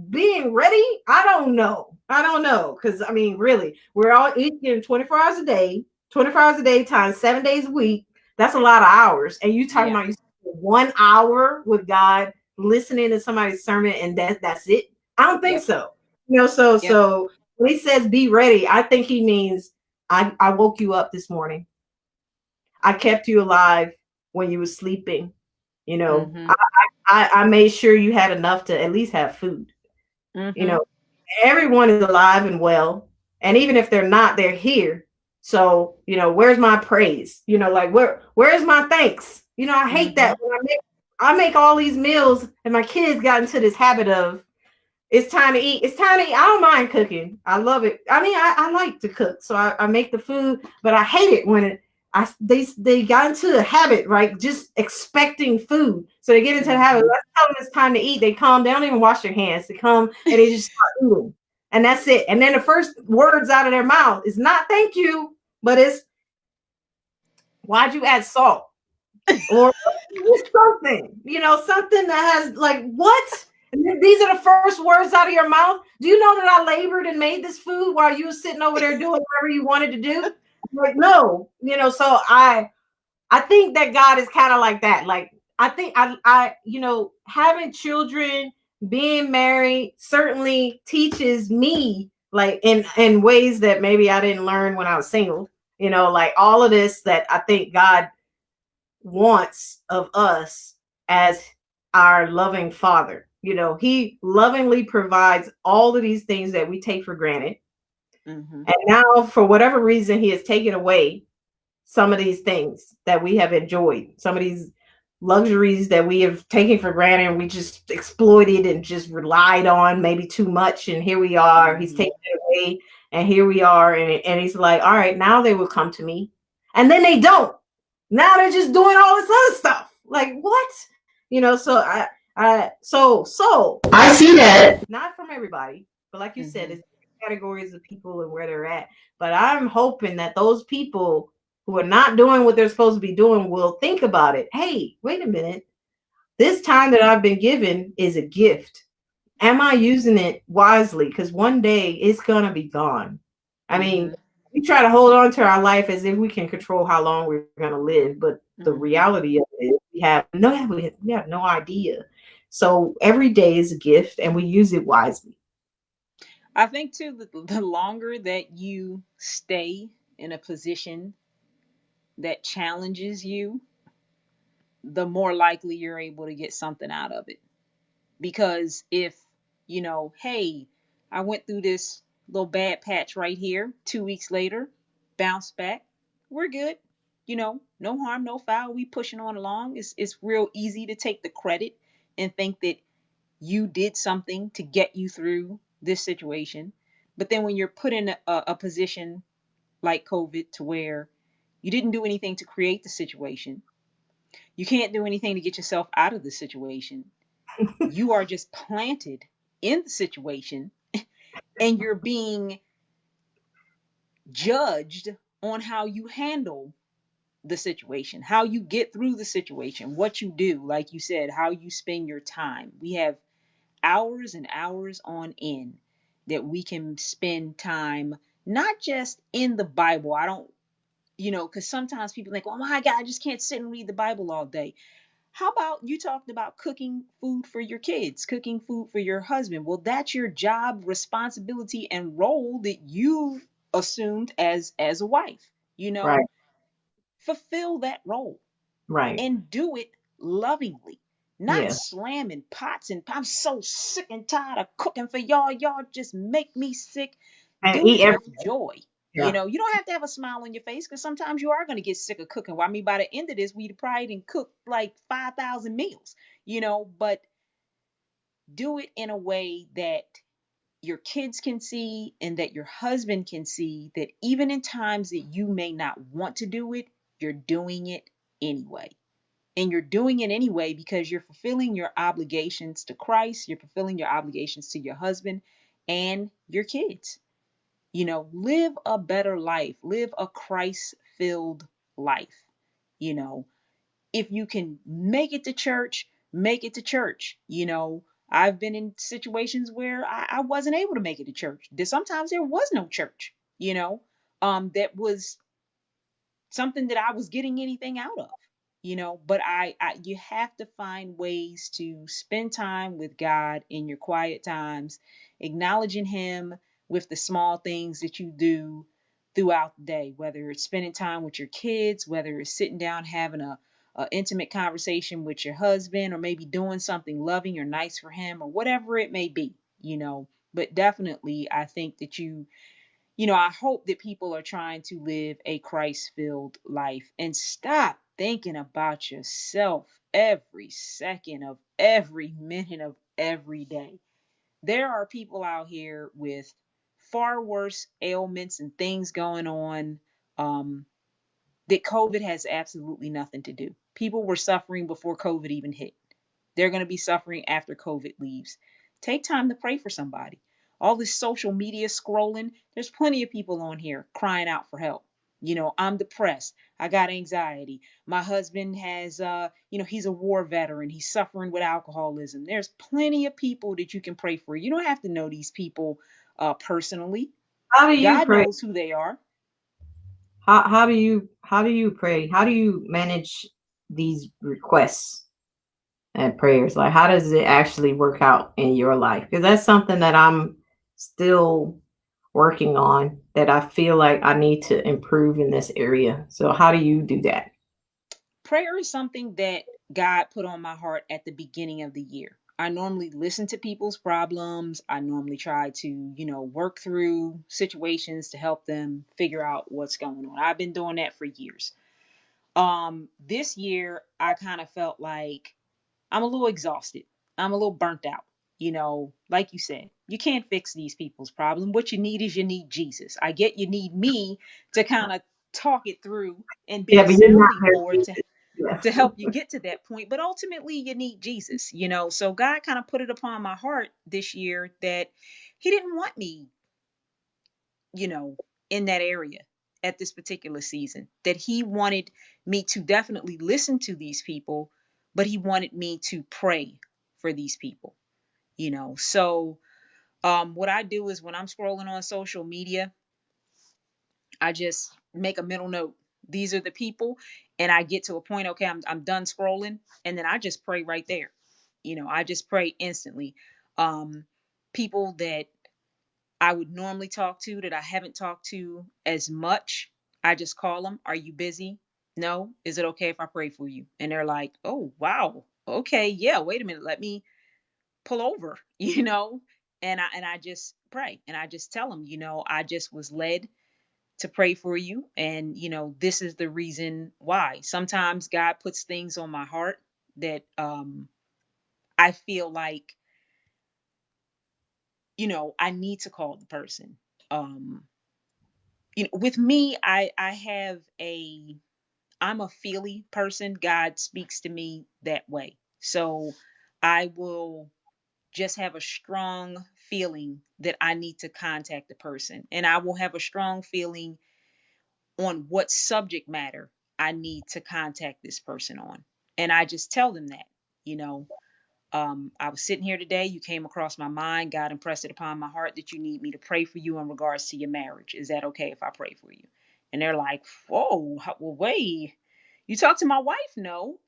being ready? I don't know. I don't know. Because I mean, really, we're all eating 24 hours a day, 24 hours a day times 7 days a week. That's a lot of hours. And you talking Yeah. about you 1 hour with God, listening to somebody's sermon, and that's it? I don't think Yep. so. So Yep. when he says be ready, I think he means I woke you up this morning. I kept you alive when you were sleeping. You know, Mm-hmm. I made sure you had enough to at least have food. You Mm-hmm. know, everyone is alive and well. And even if they're not, they're here. So, where's my praise? Like where's my thanks? I hate Mm-hmm. that when I make all these meals and my kids got into this habit of it's time to eat. It's time to eat. I don't mind cooking. I love it. I mean, I like to cook, so I make the food, but I hate it when they got into a habit, right? Just expecting food. So they get into the habit. Mm-hmm. Let's tell them it's time to eat. They come. They don't even wash their hands. They come and they just start eating, and that's it. And then the first words out of their mouth is not "thank you," but it's "why'd you add salt?" or something, something that has like what? And then these are the first words out of your mouth. Do you know that I labored and made this food while you were sitting over there doing whatever you wanted to do? Like, no, so I think that God is kind of like that. Like, I think having children, being married certainly teaches me like in ways that maybe I didn't learn when I was single. Like all of this that I think God wants of us as our loving father. He lovingly provides all of these things that we take for granted. Mm-hmm. And now, for whatever reason, he has taken away some of these things that we have enjoyed, some of these luxuries that we have taken for granted and we just exploited and just relied on maybe too much. And here we are, he's Mm-hmm. taken it away. And here we are. And he's like, all right, now they will come to me. And then they don't. Now they're just doing all this other stuff. Like what? So I see that not from everybody, but like you said, Mm-hmm. it's categories of people and where they're at. But I'm hoping that those people who are not doing what they're supposed to be doing will think about it. Hey, wait a minute. This time that I've been given is a gift. Am I using it wisely? Because one day it's gonna be gone. I Mm-hmm. mean, we try to hold on to our life as if we can control how long we're gonna live, but the Mm-hmm. reality of it is we have no idea. So every day is a gift, and we use it wisely. I think too that the longer that you stay in a position that challenges you, the more likely you're able to get something out of it. Because if, hey, I went through this little bad patch right here, 2 weeks later, bounce back, we're good. No harm, no foul. We pushing on along. It's real easy to take the credit and think that you did something to get you through this situation. But then when you're put in a position like COVID to where you didn't do anything to create the situation, you can't do anything to get yourself out of the situation. You are just planted in the situation and you're being judged on how you handle the situation, how you get through the situation, what you do, like you said, how you spend your time. We have hours and hours on end that we can spend time not just in the Bible. I don't, because sometimes people think, oh my God, I just can't sit and read the Bible all day. How about you talked about cooking food for your kids, cooking food for your husband? Well, that's your job, responsibility, and role that you've assumed as a wife. You know, Right, fulfill that role right. and do it lovingly, not Yeah. slamming pots. And I'm so sick and tired of cooking for y'all. Y'all just make me sick. And Do eat it every with joy. yeah. You don't have to have a smile on your face because sometimes you are going to get sick of cooking. Well, I mean, by the end of this, we probably didn't cook like 5,000 meals, but do it in a way that your kids can see and that your husband can see that even in times that you may not want to do it, you're doing it anyway. And you're doing it anyway because you're fulfilling your obligations to Christ, you're fulfilling your obligations to your husband and your kids. Live a better life, live a Christ filled life. You know, if you can make it to church, make it to church. I've been in situations where I wasn't able to make it to church. Sometimes there was no church, that was something that I was getting anything out of. But you have to find ways to spend time with God in your quiet times, acknowledging Him with the small things that you do throughout the day, whether it's spending time with your kids, whether it's sitting down having a intimate conversation with your husband, or maybe doing something loving or nice for him, or whatever it may be. But definitely, I think that I hope that people are trying to live a Christ filled life and stop thinking about yourself every second of every minute of every day. There are people out here with far worse ailments and things going on, um, that COVID has absolutely nothing to do. People were suffering before COVID even hit. They're going to be suffering after COVID leaves. Take time to pray for somebody. All this social media scrolling, there's plenty of people on here crying out for help. I'm depressed. I got anxiety. My husband has, he's a war veteran. He's suffering with alcoholism. There's plenty of people that you can pray for. You don't have to know these people personally. How do you God pray? knows who they are. How do you pray? How do you manage these requests and prayers? Like, how does it actually work out in your life? Because that's something that I'm still working on, that I feel like I need to improve in this area. So how do you do that? Prayer is something that God put on my heart at the beginning of the year. I normally listen to people's problems. I normally try to, work through situations to help them figure out what's going on. I've been doing that for years. This year I kind of felt like I'm a little exhausted. I'm a little burnt out. Like you said, you can't fix these people's problem. What you need is you need Jesus. I get you need me to kind of talk it through and be Yeah, a but you're not sounding there. board Yeah. to help you get to that point. But ultimately, you need Jesus. So God kind of put it upon my heart this year that He didn't want me, you know, in that area at this particular season, that He wanted me to definitely listen to these people, but He wanted me to pray for these people. So, what I do is when I'm scrolling on social media, I just make a mental note. These are the people, and I get to a point. Okay, I'm done scrolling, and then I just pray right there. I just pray instantly. Um, People that I would normally talk to that I haven't talked to as much, I just call them. Are you busy? No. Is it okay if I pray for you? And they're like, oh wow, okay, yeah. Wait a minute, let me pull over. And I just pray, and I just tell them, I just was led to pray for you, and this is the reason why. Sometimes God puts things on my heart that I feel like I need to call the person. um with me, I have a I'm a feely person. God speaks to me that way. So I will just have a strong feeling that I need to contact the person, and I will have a strong feeling on what subject matter I need to contact this person on. And I just tell them that, you know, I was sitting here today, you came across my mind, God impressed it upon my heart that you need me to pray for you in regards to your marriage. Is that okay if I pray for you? And they're like, whoa, well, wait, you talk to my wife? No.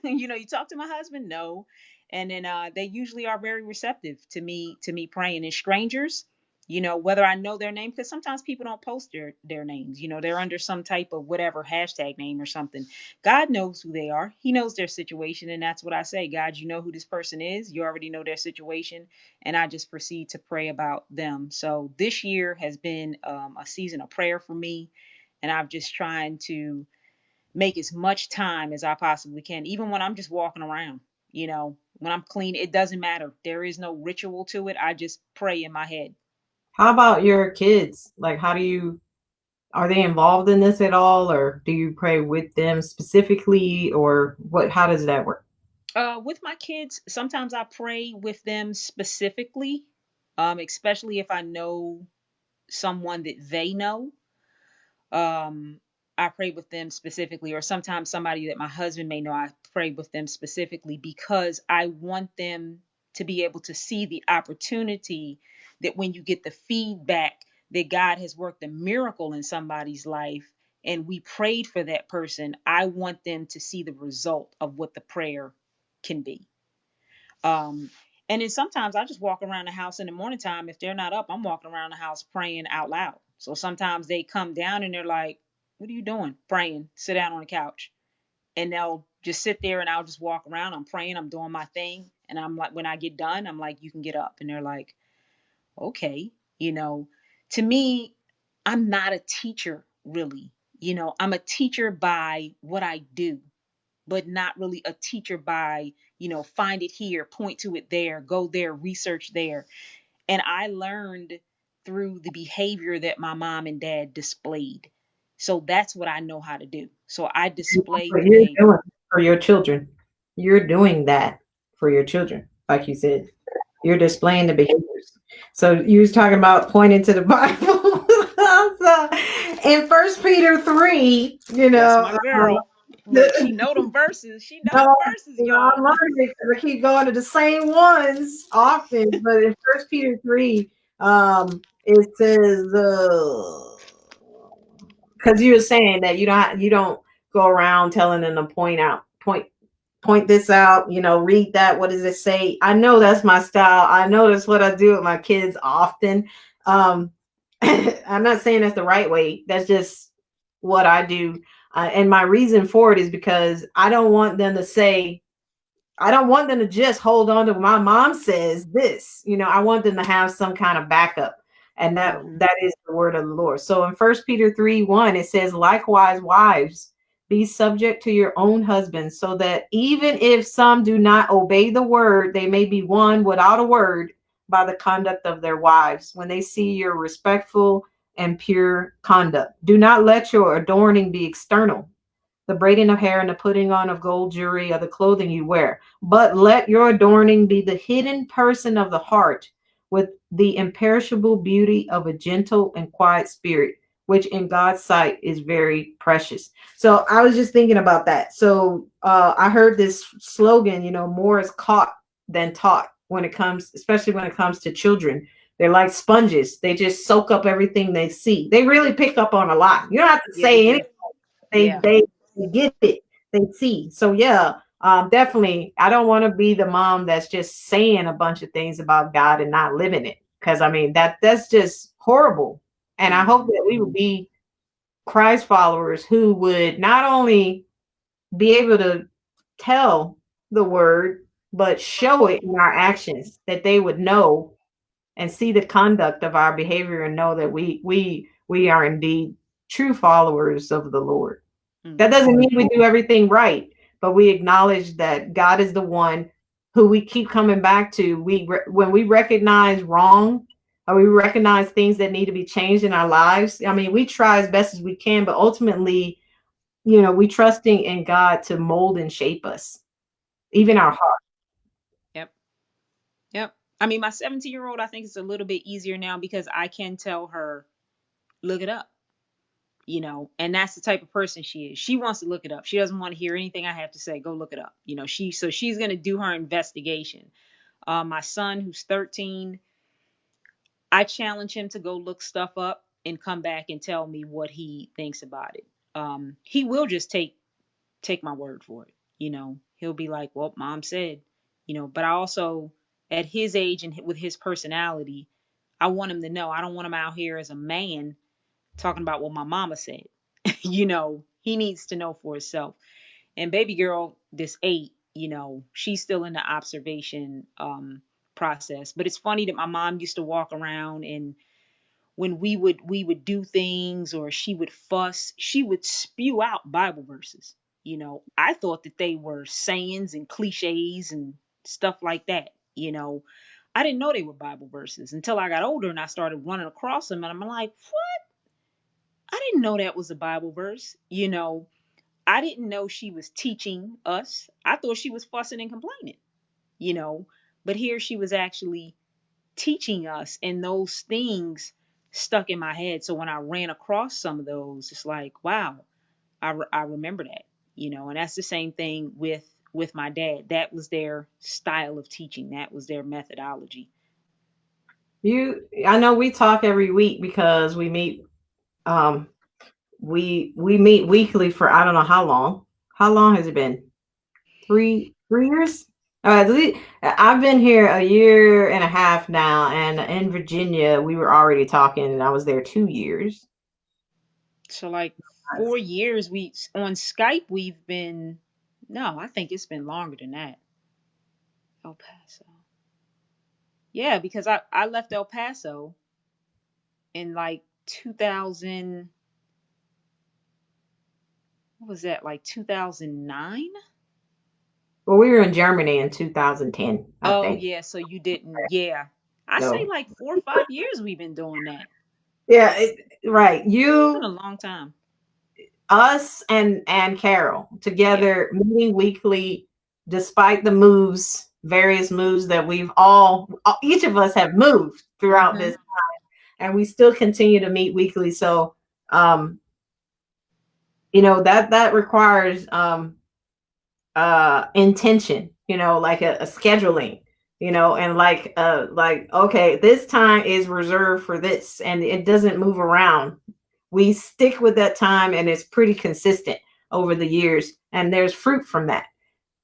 You talk to my husband? No. And then they usually are very receptive to me praying. And strangers, whether I know their name, because sometimes people don't post their names, they're under some type of whatever hashtag name or something. God knows who they are. He knows their situation. And that's what I say. God, you know who this person is. You already know their situation. And I just proceed to pray about them. So this year has been a season of prayer for me. And I'm just trying to make as much time as I possibly can, even when I'm just walking around, when I'm clean. It doesn't matter. There is no ritual to it. I just pray in my head. How about your kids? Like, are they involved in this at all, or do you pray with them specifically, or what? How does that work? With my kids, sometimes I pray with them specifically, especially if I know someone that they know. um I pray with them specifically, or sometimes somebody that my husband may know. I pray with them specifically because I want them to be able to see the opportunity that when you get the feedback that God has worked a miracle in somebody's life, and we prayed for that person, I want them to see the result of what the prayer can be. Um, and then sometimes I just walk around the house in the morning time. If they're not up, I'm walking around the house praying out loud. So sometimes they come down and they're like, "What are you doing?" Praying. Sit down on the couch. And they'll just sit there and I'll just walk around. I'm praying, I'm doing my thing. And I'm like, when I get done, I'm like, "You can get up." And they're like, "Okay." You know, to me, I'm not a teacher really. I'm a teacher by what I do, but not really a teacher by, find it here, point to it there, go there, research there. And I learned through the behavior that my mom and dad displayed. So that's what I know how to do. So I That's displayed what the you're behavior. doing for your children. You're doing that for your children, like you said. You're displaying the behaviors. So you was talking about pointing to the Bible. So, in First Peter 3, That's my girl. Look, she know them verses. She know no, them verses, I'm y'all. learning it because I keep going to the same ones often. But in First Peter 3, it says, because you were saying that you don't go around telling them to point this out, read that. What does it say? I know that's my style. I know that's what I do with my kids often. Um, I'm not saying that's the right way. That's just what I do. And my reason for it is because I don't want them to just hold on to my mom says this. I want them to have some kind of backup. And that Hmm. that is the word of the Lord. So in First Peter 3:1, it says, likewise, wives, be subject to your own husbands, so that even if some do not obey the word, they may be won without a word by the conduct of their wives, when they see your respectful and pure conduct. Do not let your adorning be external, the braiding of hair and the putting on of gold jewelry or the clothing you wear. But let your adorning be the hidden person of the heart, with the imperishable beauty of a gentle and quiet spirit, which in God's sight is very precious. So I was just thinking about that. So I heard this slogan, more is caught than taught when it comes, especially when it comes to children. They're like sponges. They just soak up everything they see. They really pick up on a lot. You don't have to Yeah, they say do. anything. They Yeah. they they get it. They see. So yeah, definitely. I don't want to be the mom that's just saying a bunch of things about God and not living it. Because I mean that's just horrible. And I hope Hmm. that we would be Christ followers who would not only be able to tell the word, but show it in our actions, that they would know and see the conduct of our behavior and know that we are indeed true followers of the Lord. That Hmm. doesn't mean we do everything right, but we acknowledge that God is the one who we keep coming back to. When we recognize wrong or we recognize things that need to be changed in our lives, I mean, we try as best as we can, but ultimately, we trusting in God to mold and shape us, even our heart. Yep. Yep. I mean, my 17-year-old, I think it's a little bit easier now because I can tell her, look it up, and that's the type of person she is. She wants to look it up. She doesn't want to hear anything I have to say. Go look it up. She's going to do her investigation. My son, who's 13, I challenge him to go look stuff up and come back and tell me what he thinks about it. He will just take my word for it. He'll be like, "Well, mom said," but I also, at his age and with his personality, I want him to know I don't want him out here as a man talking about what my mama said. He needs to know for himself. And baby girl, this 8, she's still in the observation process. But it's funny that my mom used to walk around, and when we would do things or she would fuss, she would spew out Bible verses. I thought that they were sayings and cliches and stuff like that. I didn't know they were Bible verses until I got older and I started running across them, and I'm like, I didn't know that was a Bible verse. I didn't know she was teaching us. I thought she was fussing and complaining, you know. But here she was actually teaching us, and those things stuck in my head. So when I ran across some of those, it's like, wow, I remember that, And that's the same thing with my dad. That was their style of teaching. That was their methodology. I know we talk every week because we meet. Um, we meet weekly for I don't know how long. How long has it been? 3 years. At least I've been here a year and a half now, and in Virginia we were already talking, and I was there 2 years. So like 4 years we on Skype we've been, no, I think it's been longer than that. El Paso. Yeah, because I left El Paso in like 2000, what was that, like 2009? Well, we were in Germany in 2010, I Oh think. yeah, so you didn't. Yeah. I say So like 4 or 5 years we've been doing that. yeah, right. It's been a You, long time. us, and Carol Yeah. together meeting weekly, despite the moves, various moves that we've all, each of us have moved throughout Mm-hmm. this, and we still continue to meet weekly. So, um, that requires intention, like a scheduling, and like okay, this time is reserved for this, and it doesn't move around. We stick with that time, and it's pretty consistent over the years, and there's fruit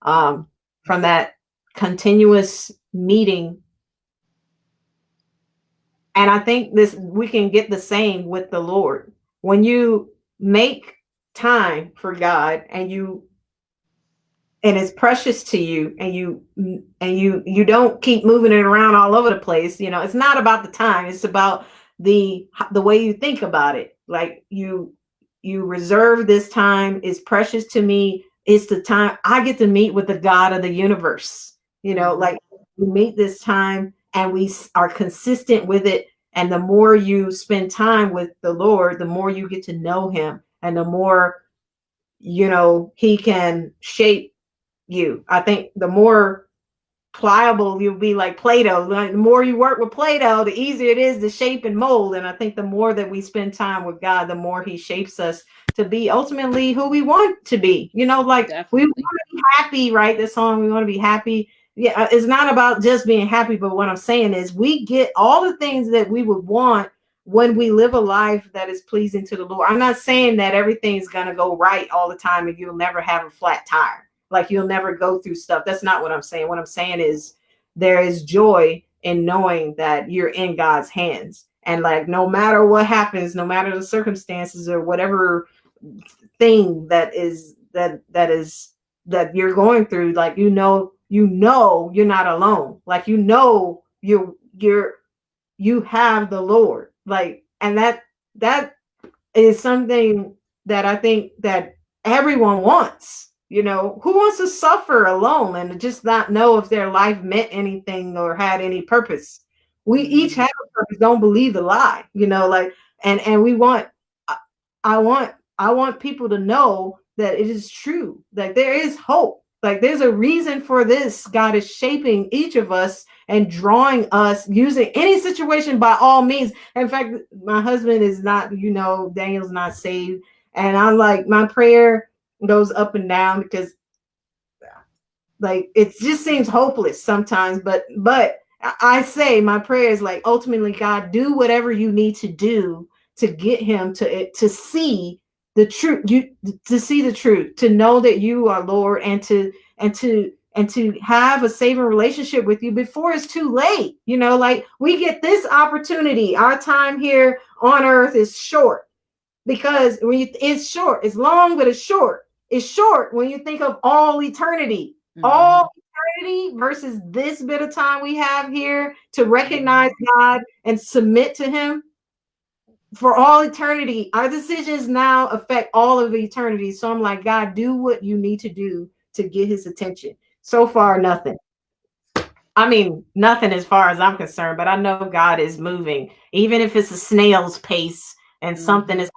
um from that continuous meeting. And I think this we can get the same with the Lord. When you make time for God, and it's precious to you, and you don't keep moving it around all over the place. It's not about the time, it's about the way you think about it. Like you reserve this time, is precious to me. It's the time I get to meet with the God of the universe. Mm-hmm. Like, we meet this time, and we are consistent with it. And the more you spend time with the Lord, the more you get to know him, and the more he can shape you. I think the more pliable you'll be, like Play-Doh. Like, the more you work with Play-Doh, the easier it is to shape and mold. And I think the more that we spend time with God, the more he shapes us to be ultimately who we want to be. Like, we want Definitely. to be happy, right? The song, we want to be happy. Yeah, it's not about just being happy, but what I'm saying is we get all the things that we would want when we live a life that is pleasing to the Lord. I'm not saying that everything's going to go right all the time and you'll never have a flat tire. Like, you'll never go through stuff. That's not what I'm saying. What I'm saying is there is joy in knowing that you're in God's hands. And, like, no matter what happens, no matter the circumstances or whatever thing that you're going through, like, you're not alone. Like, you have the Lord. Like, and that is something that I think that everyone wants. Who wants to suffer alone and just not know if their life meant anything or had any purpose? We each Mm-hmm. have a purpose. Don't believe the lie. Like, and we want. I I want people to know that it is true. Like, there is hope. Like, there's a reason for this. God is shaping each of us and drawing us using any situation by all means. In fact, my husband is not, Daniel's not saved. And I'm like, my prayer goes up and down because, like, it just seems hopeless sometimes. But I say my prayer is like, ultimately, God, do whatever you need to do to get him to see the truth, to see the truth, to know that you are Lord, and to have a saving relationship with you before it's too late. Like, we get this opportunity. Our time here on earth is short, because it's short. It's long, but it's short. It's short when you think of all eternity. Mm-hmm. All eternity versus this bit of time we have here to recognize God and submit to him for all eternity. Our decisions now affect all of eternity. So I'm like, God, do what you need to do to get his attention. So far, nothing. I mean, nothing as far as I'm concerned, but I know God is moving, even if it's a snail's pace and something Mm-hmm. is,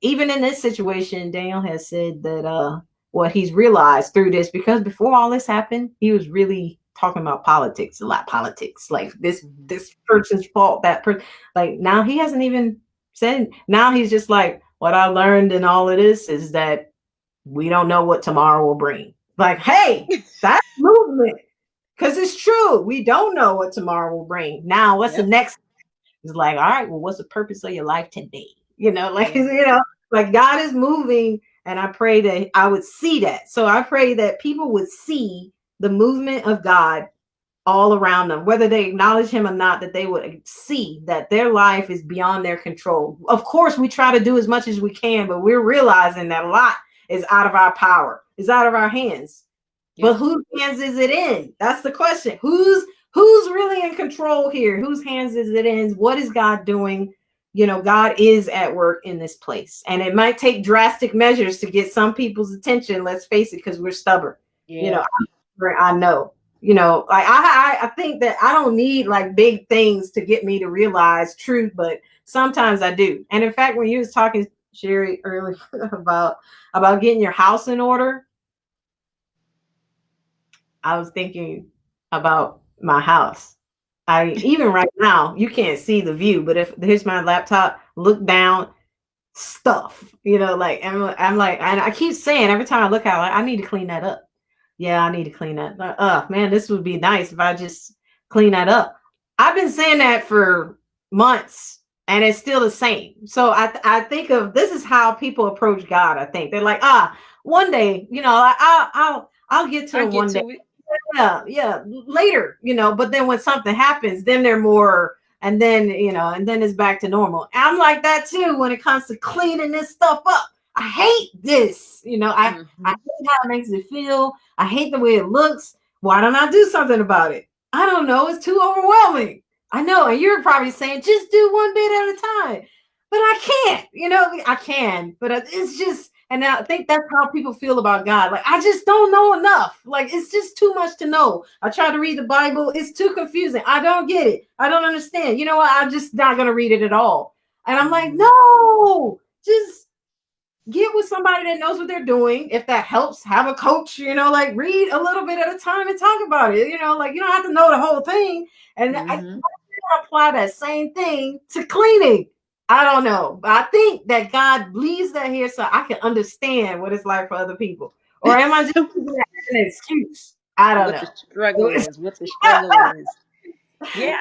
even in this situation. Daniel has said that what he's realized through this, because before all this happened, he was really talking about politics, a lot. Politics, like this Mm-hmm. this person's fault, that person. Like, now he hasn't even said. Now he's just like, what I learned in all of this is that we don't know what tomorrow will bring. Like, hey, that's movement, because it's true. We don't know what tomorrow will bring. Now, what's the Yep. next? It's like, all right, well, what's the purpose of your life today? Like, Yeah. Like God is moving, and I pray that I would see that. So I pray that people would see the movement of God all around them, whether they acknowledge him or not, that they would see that their life is beyond their control. Of course, we try to do as much as we can, but we're realizing that a lot is out of our power, is out of our hands. But Yep. whose hands is it in? That's the question. Who's really in control here? Whose hands is it in? What is God doing? God is at work in this place. And it might take drastic measures to get some people's attention, let's face it, because we're stubborn. You Yeah. know, I know. Like I think that I don't need like big things to get me to realize truth, but sometimes I do. And in fact, when you was talking, Sherri, earlier about getting your house in order, I was thinking about my house. I even right now, you can't see the view, but if here's my laptop, look down, stuff, like I'm like, and I keep saying every time I look at it, like, I need to clean that up. Yeah, I need to clean that. Man, this would be nice if I just clean that up. I've been saying that for months, and it's still the same. So I think of this is how people approach God. I think they're like, one day, I'll get to I him get one day. to it. Yeah, later, but then when something happens, then they're more, and then it's back to normal. I'm like that too when it comes to cleaning this stuff up. I hate this. I Hmm. hate how it makes it feel. I hate the way it looks. Why don't I do something about it? I don't know. It's too overwhelming. I know. And you're probably saying, just do one bit at a time. But I can't. I can. But it's just, and I think that's how people feel about God. Like, I just don't know enough. Like, it's just too much to know. I try to read the Bible. It's too confusing. I don't get it. I don't understand. You know what? I'm just not going to read it at all. And I'm like, Hmm. no, just get with somebody that knows what they're doing. If that helps, have a coach, like read a little bit at a time and talk about it. Like you don't have to know the whole thing. And I Hmm. apply that same thing to cleaning. I don't know. But I think that God leaves that here so I can understand what it's like for other people. Or am I just using that as an excuse? I don't What the know. struggle is, what the struggle is. Yeah,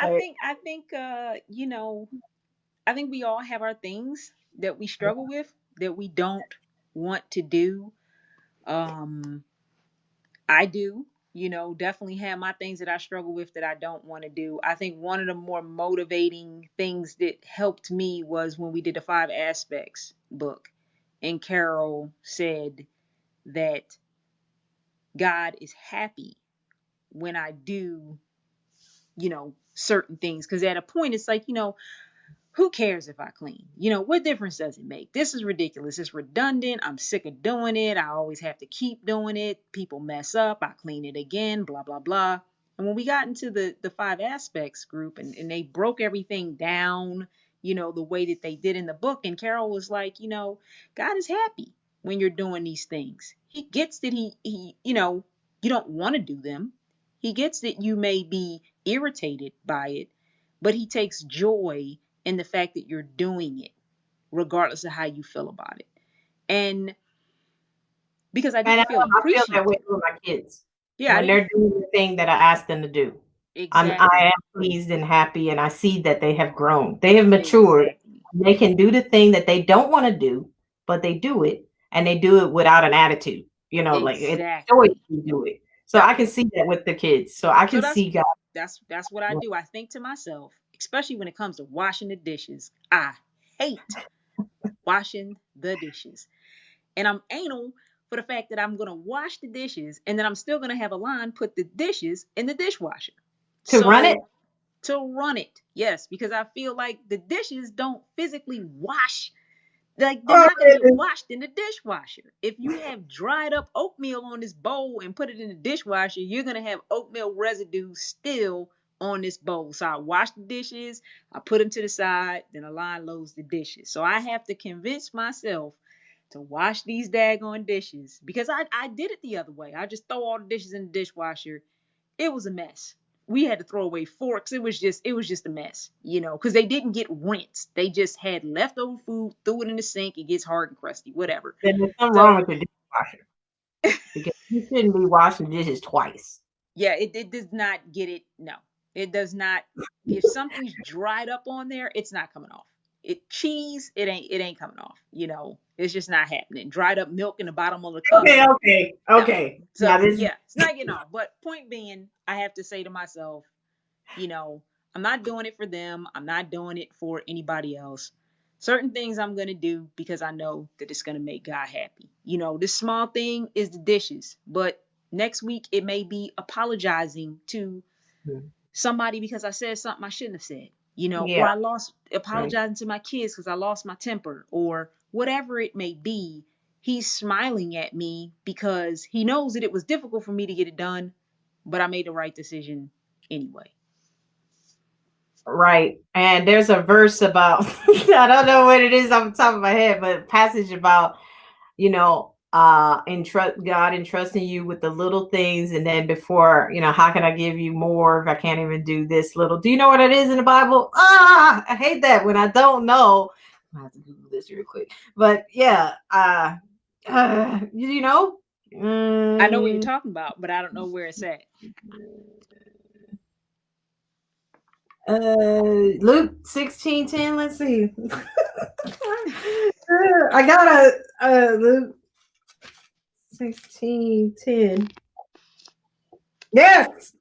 I think we all have our things that we struggle with that we don't want to do. Um, I do, definitely have my things that I struggle with that I don't want to do. I think one of the more motivating things that helped me was when we did the Five Aspects book, and Carol said that God is happy when I do, certain things. Because at a point, it's like, who cares if I clean? What difference does it make? This is ridiculous. It's redundant. I'm sick of doing it. I always have to keep doing it. People mess up. I clean it again, blah, blah, blah. And when we got into the Five Aspects group, and they broke everything down, the way that they did in the book, and Carol was like, God is happy when you're doing these things. He gets that you don't want to do them. He gets that you may be irritated by it, but he takes joy in the fact that you're doing it, regardless of how you feel about it. And because I And didn't feel I feel that way appreciated. with my kids Yeah, I when didn't. they're doing the thing that I asked them to do. I Exactly. am pleased and happy, and I see that they have grown. They have matured. Exactly. They can do the thing that they don't want to do, but they do it, and they do it without an attitude. Like it's joy Exactly. to do it. So Yep. I can see that with the kids. So I So can that's see God. that's what I do. I think to myself, especially when it comes to washing the dishes, I hate washing the dishes. And I'm anal for the fact that I'm gonna wash the dishes and then I'm still gonna have a line put the dishes in the dishwasher. To run it. So to run it, yes, because I feel like the dishes don't physically wash. Like they're Oh, not gonna get goodness. washed in the dishwasher. If you have dried up oatmeal on this bowl and put it in the dishwasher, you're gonna have oatmeal residue still on this bowl. So I wash the dishes, I put them to the side, then a line loads the dishes. So I have to convince myself to wash these daggone dishes because I did it the other way. I just throw all the dishes in the dishwasher. It was a mess. We had to throw away forks. It was just a mess, because they didn't get rinsed. They just had leftover food, threw it in the sink, it gets hard and crusty, whatever. Then there's something wrong So with your dishwasher because you shouldn't be washing dishes twice. yeah, it does not get it. No, it does not. If something's dried up on there, it's not coming off. cheese, it ain't coming off. It's just not happening. Dried up milk in the bottom of the cup. No. Okay. Now So this. yeah, it's not getting off. But point being, I have to say to myself, you know, I'm not doing it for them. I'm not doing it for anybody else. Certain things I'm going to do because I know that it's going to make God happy. This small thing is the dishes, but next week it may be apologizing to somebody because I said something I shouldn't have said, or Yeah. I lost Right. apologizing to my kids because I lost my temper or whatever it may be. He's smiling at me because he knows that it was difficult for me to get it done, but I made the right decision anyway. Right. And there's a verse about I don't know what it is off the top of my head, but a passage about, entrust God entrusting you with the little things, and then before, how can I give you more if I can't even do this little? Do you know what it is in the Bible? I hate that when I don't know. I have to Google this real quick. But yeah, you know? I know what you're Mm, talking about, but I don't know where it's at. Luke 16:10. Let's see. I got a Luke 16:10. Yes.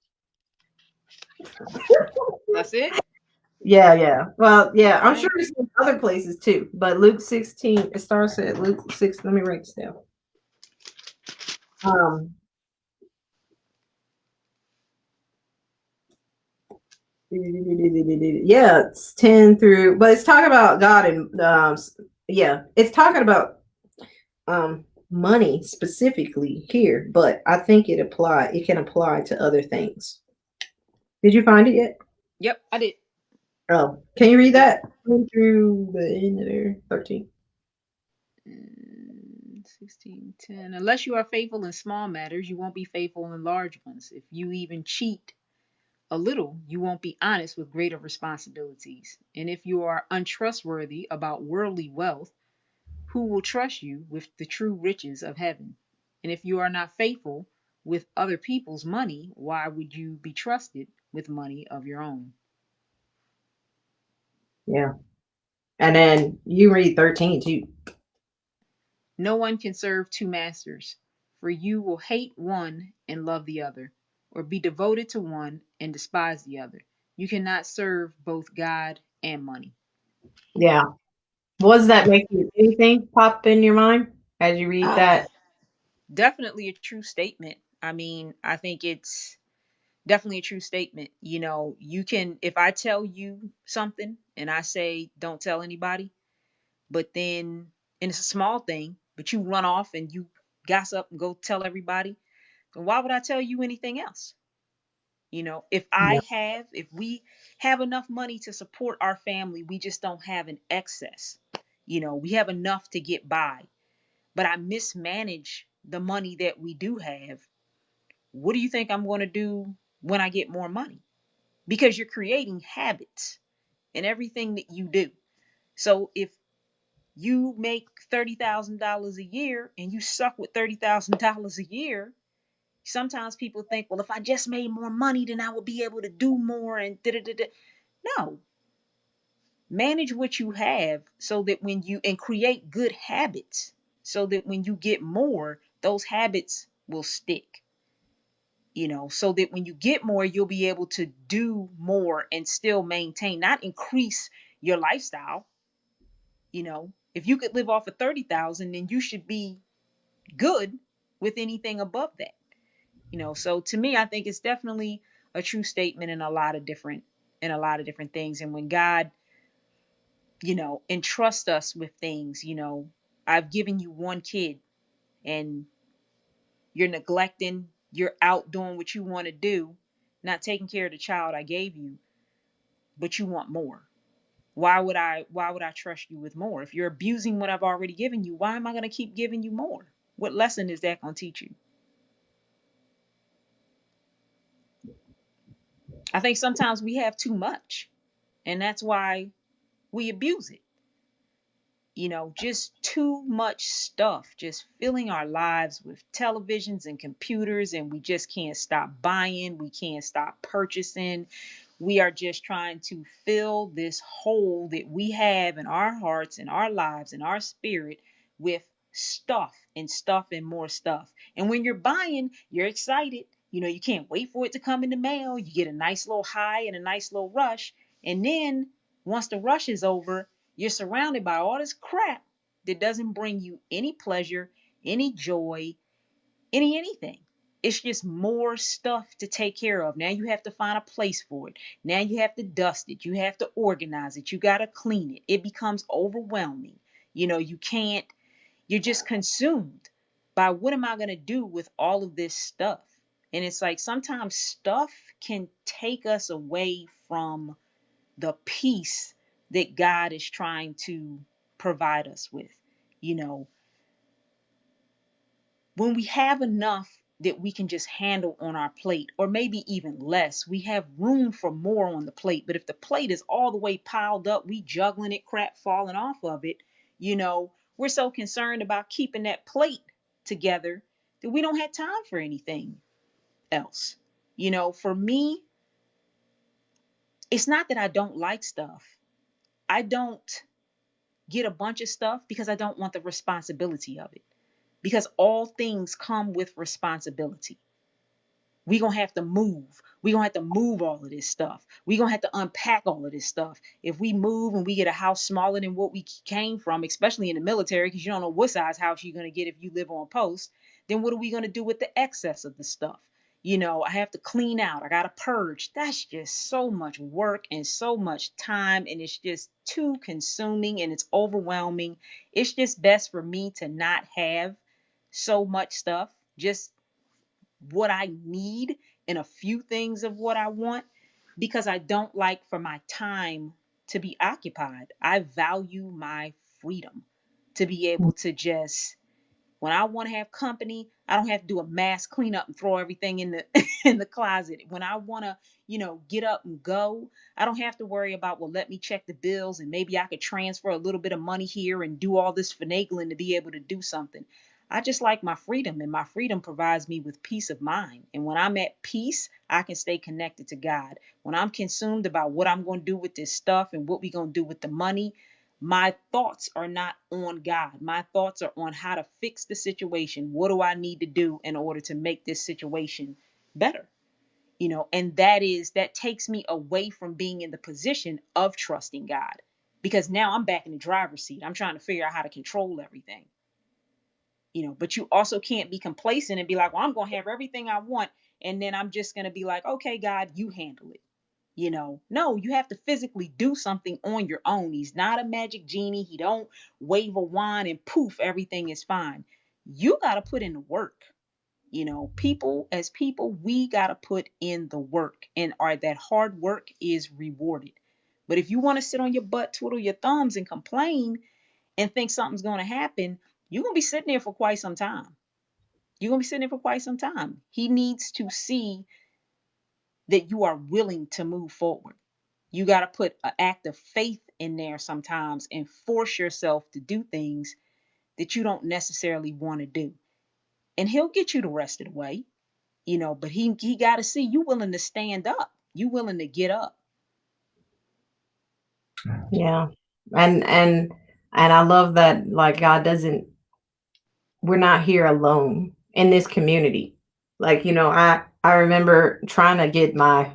That's it. Yeah, yeah. Well, yeah, All I'm sure right. it's in other places too, but Luke 16, it starts at Luke 6. Let me write this down. Um, yeah, it's 10 through, but it's talking about God and, yeah, it's talking about money specifically here, but I think it can apply to other things. Did you find it yet? Yep, I did. Oh, can you read Yep. that? 10 through the end of there, 13. 16:10. Unless you are faithful in small matters, you won't be faithful in large ones. If you even cheat a little, you won't be honest with greater responsibilities. And if you are untrustworthy about worldly wealth, who will trust you with the true riches of heaven? And if you are not faithful with other people's money, why would you be trusted with money of your own? Yeah. And then you read 13 too. No one can serve two masters, for you will hate one and love the other, or be devoted to one and despise the other. You cannot serve both God and money. Yeah. Was that make you anything pop in your mind as you read Ah, that? definitely a true statement. I mean, I think it's definitely a true statement. You can, if I tell you something and I say, don't tell anybody, but then, and it's a small thing, but you run off and you gossip and go tell everybody, then why would I tell you anything else? Yeah. If we have enough money to support our family, we just don't have an excess. We have enough to get by, but I mismanage the money that we do have. What do you think I'm going to do when I get more money? Because you're creating habits in everything that you do. So if you make $30,000 a year and you suck with $30,000 a year, sometimes people think, well, if I just made more money, then I would be able to do more and da da da da. No, manage what you have so that when you and create good habits so that when you get more, those habits will stick. So that when you get more, you'll be able to do more and still maintain, not increase your lifestyle. If you could live off of 30,000, then you should be good with anything above that. So to me, I think it's definitely a true statement in a lot of different things. And when God, entrust us with things, I've given you one kid and you're neglecting, you're out doing what you want to do, not taking care of the child I gave you, but you want more. Why would I trust you with more? If you're abusing what I've already given you, why am I going to keep giving you more? What lesson is that going to teach you? I think sometimes we have too much, and that's why we abuse it. Just too much stuff, just filling our lives with televisions and computers, and we just can't stop buying, we can't stop purchasing, We are just trying to fill this hole that we have in our hearts and our lives and our spirit with stuff and stuff and more stuff. And when you're buying, you're excited. You know, you can't wait for it to come in the mail. You get a nice little high and a nice little rush. And then once the rush is over, you're surrounded by all this crap that doesn't bring you any pleasure, any joy, anything. It's just more stuff to take care of. Now you have to find a place for it. Now you have to dust it. You have to organize it. You got to clean it. It becomes overwhelming. You know, you can't, you're just consumed by what am I going to do with all of this stuff? And it's like sometimes stuff can take us away from the peace that God is trying to provide us with. You know, when we have enough that we can just handle on our plate, or maybe even less, we have room for more on the plate. But if the plate is all the way piled up, we juggling it, crap falling off of it, you know, we're so concerned about keeping that plate together that we don't have time for anything else. You know, for me, it's not that I don't like stuff. I don't get a bunch of stuff because I don't want the responsibility of it. Because all things come with responsibility. We gonna have to move. We gonna have to move all of this stuff. We gonna have to unpack all of this stuff. If we move and we get a house smaller than what we came from, especially in the military, because you don't know what size house you're gonna get if you live on post, then what are we gonna do with the excess of the stuff? You know, I have to clean out. I gotta purge. That's just so much work and so much time, and it's just too consuming and it's overwhelming. It's just best for me to not have so much stuff. Just what I need and a few things of what I want, because I don't like for my time to be occupied. I value my freedom to be able to just, when I want to have company, I don't have to do a mass cleanup and throw everything in the in the closet. When I want to, you know, get up and go, I don't have to worry about, well, let me check the bills and maybe I could transfer a little bit of money here and do all this finagling to be able to do something. I just like my freedom, and my freedom provides me with peace of mind. And when I'm at peace, I can stay connected to God. When I'm consumed about what I'm going to do with this stuff and what we're going to do with the money, my thoughts are not on God. My thoughts are on how to fix the situation. What do I need to do in order to make this situation better? You know, and that takes me away from being in the position of trusting God, because now I'm back in the driver's seat. I'm trying to figure out how to control everything. You know, but you also can't be complacent and be like, well, I'm going to have everything I want. And then I'm just going to be like, okay, God, you handle it. You know, no, you have to physically do something on your own. He's not a magic genie. He don't wave a wand and poof, everything is fine. You got to put in the work. You know, people, as people, we got to put in the work, and that hard work is rewarded. But if you want to sit on your butt, twiddle your thumbs and complain and think something's going to happen, you're going to be sitting there for quite some time. You're going to be sitting there for quite some time. He needs to see that you are willing to move forward. You got to put an act of faith in there sometimes and force yourself to do things that you don't necessarily want to do. And he'll get you the rest of the way, you know, but he got to see you willing to stand up. You willing to get up. Yeah. And I love that, like, God doesn't, we're not here alone in this community. Like, you know, I remember trying to get my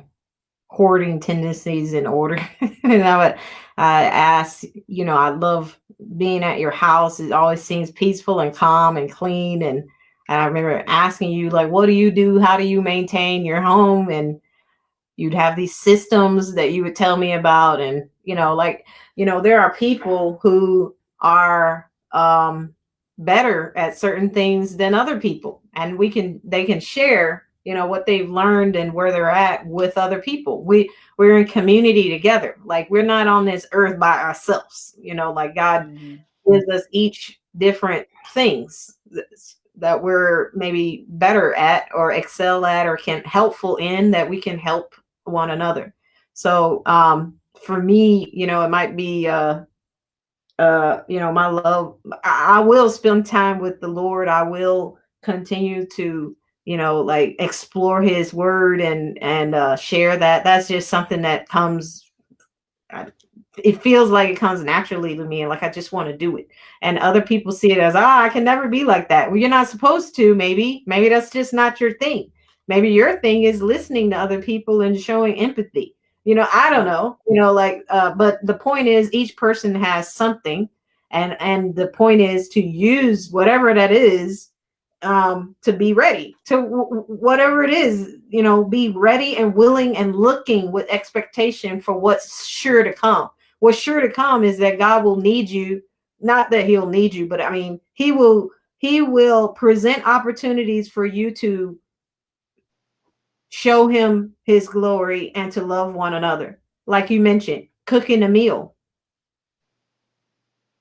hoarding tendencies in order. And I ask, you know, I love being at your house. It always seems peaceful and calm and clean. And I remember asking you, like, what do you do? How do you maintain your home? And you'd have these systems that you would tell me about. And, you know, like, you know, there are people who are better at certain things than other people. And they can share, you know, what they've learned and where they're at with other people. We're in community together. Like, we're not on this earth by ourselves, you know, like God Mm-hmm. gives us each different things that we're maybe better at or excel at or can helpful in, that we can help one another. So for me, you know, it might be you know, my love. I will spend time with the Lord. I will continue to like explore his word and share that. That's just something that comes, it feels like it comes naturally to me, and like I just want to do it. And other people see it as, I can never be like that. Well, you're not supposed to. Maybe that's just not your thing. Maybe your thing is listening to other people and showing empathy. I don't Right. know. But the point is, each person has something, and the point is to use whatever that is, to be ready to whatever it is, be ready and willing and looking with expectation for what's sure to come. What's sure to come is that God will need you. Not that he'll need you, but I mean, he will present opportunities for you to show him his glory and to love one another. Like you mentioned, cooking a meal.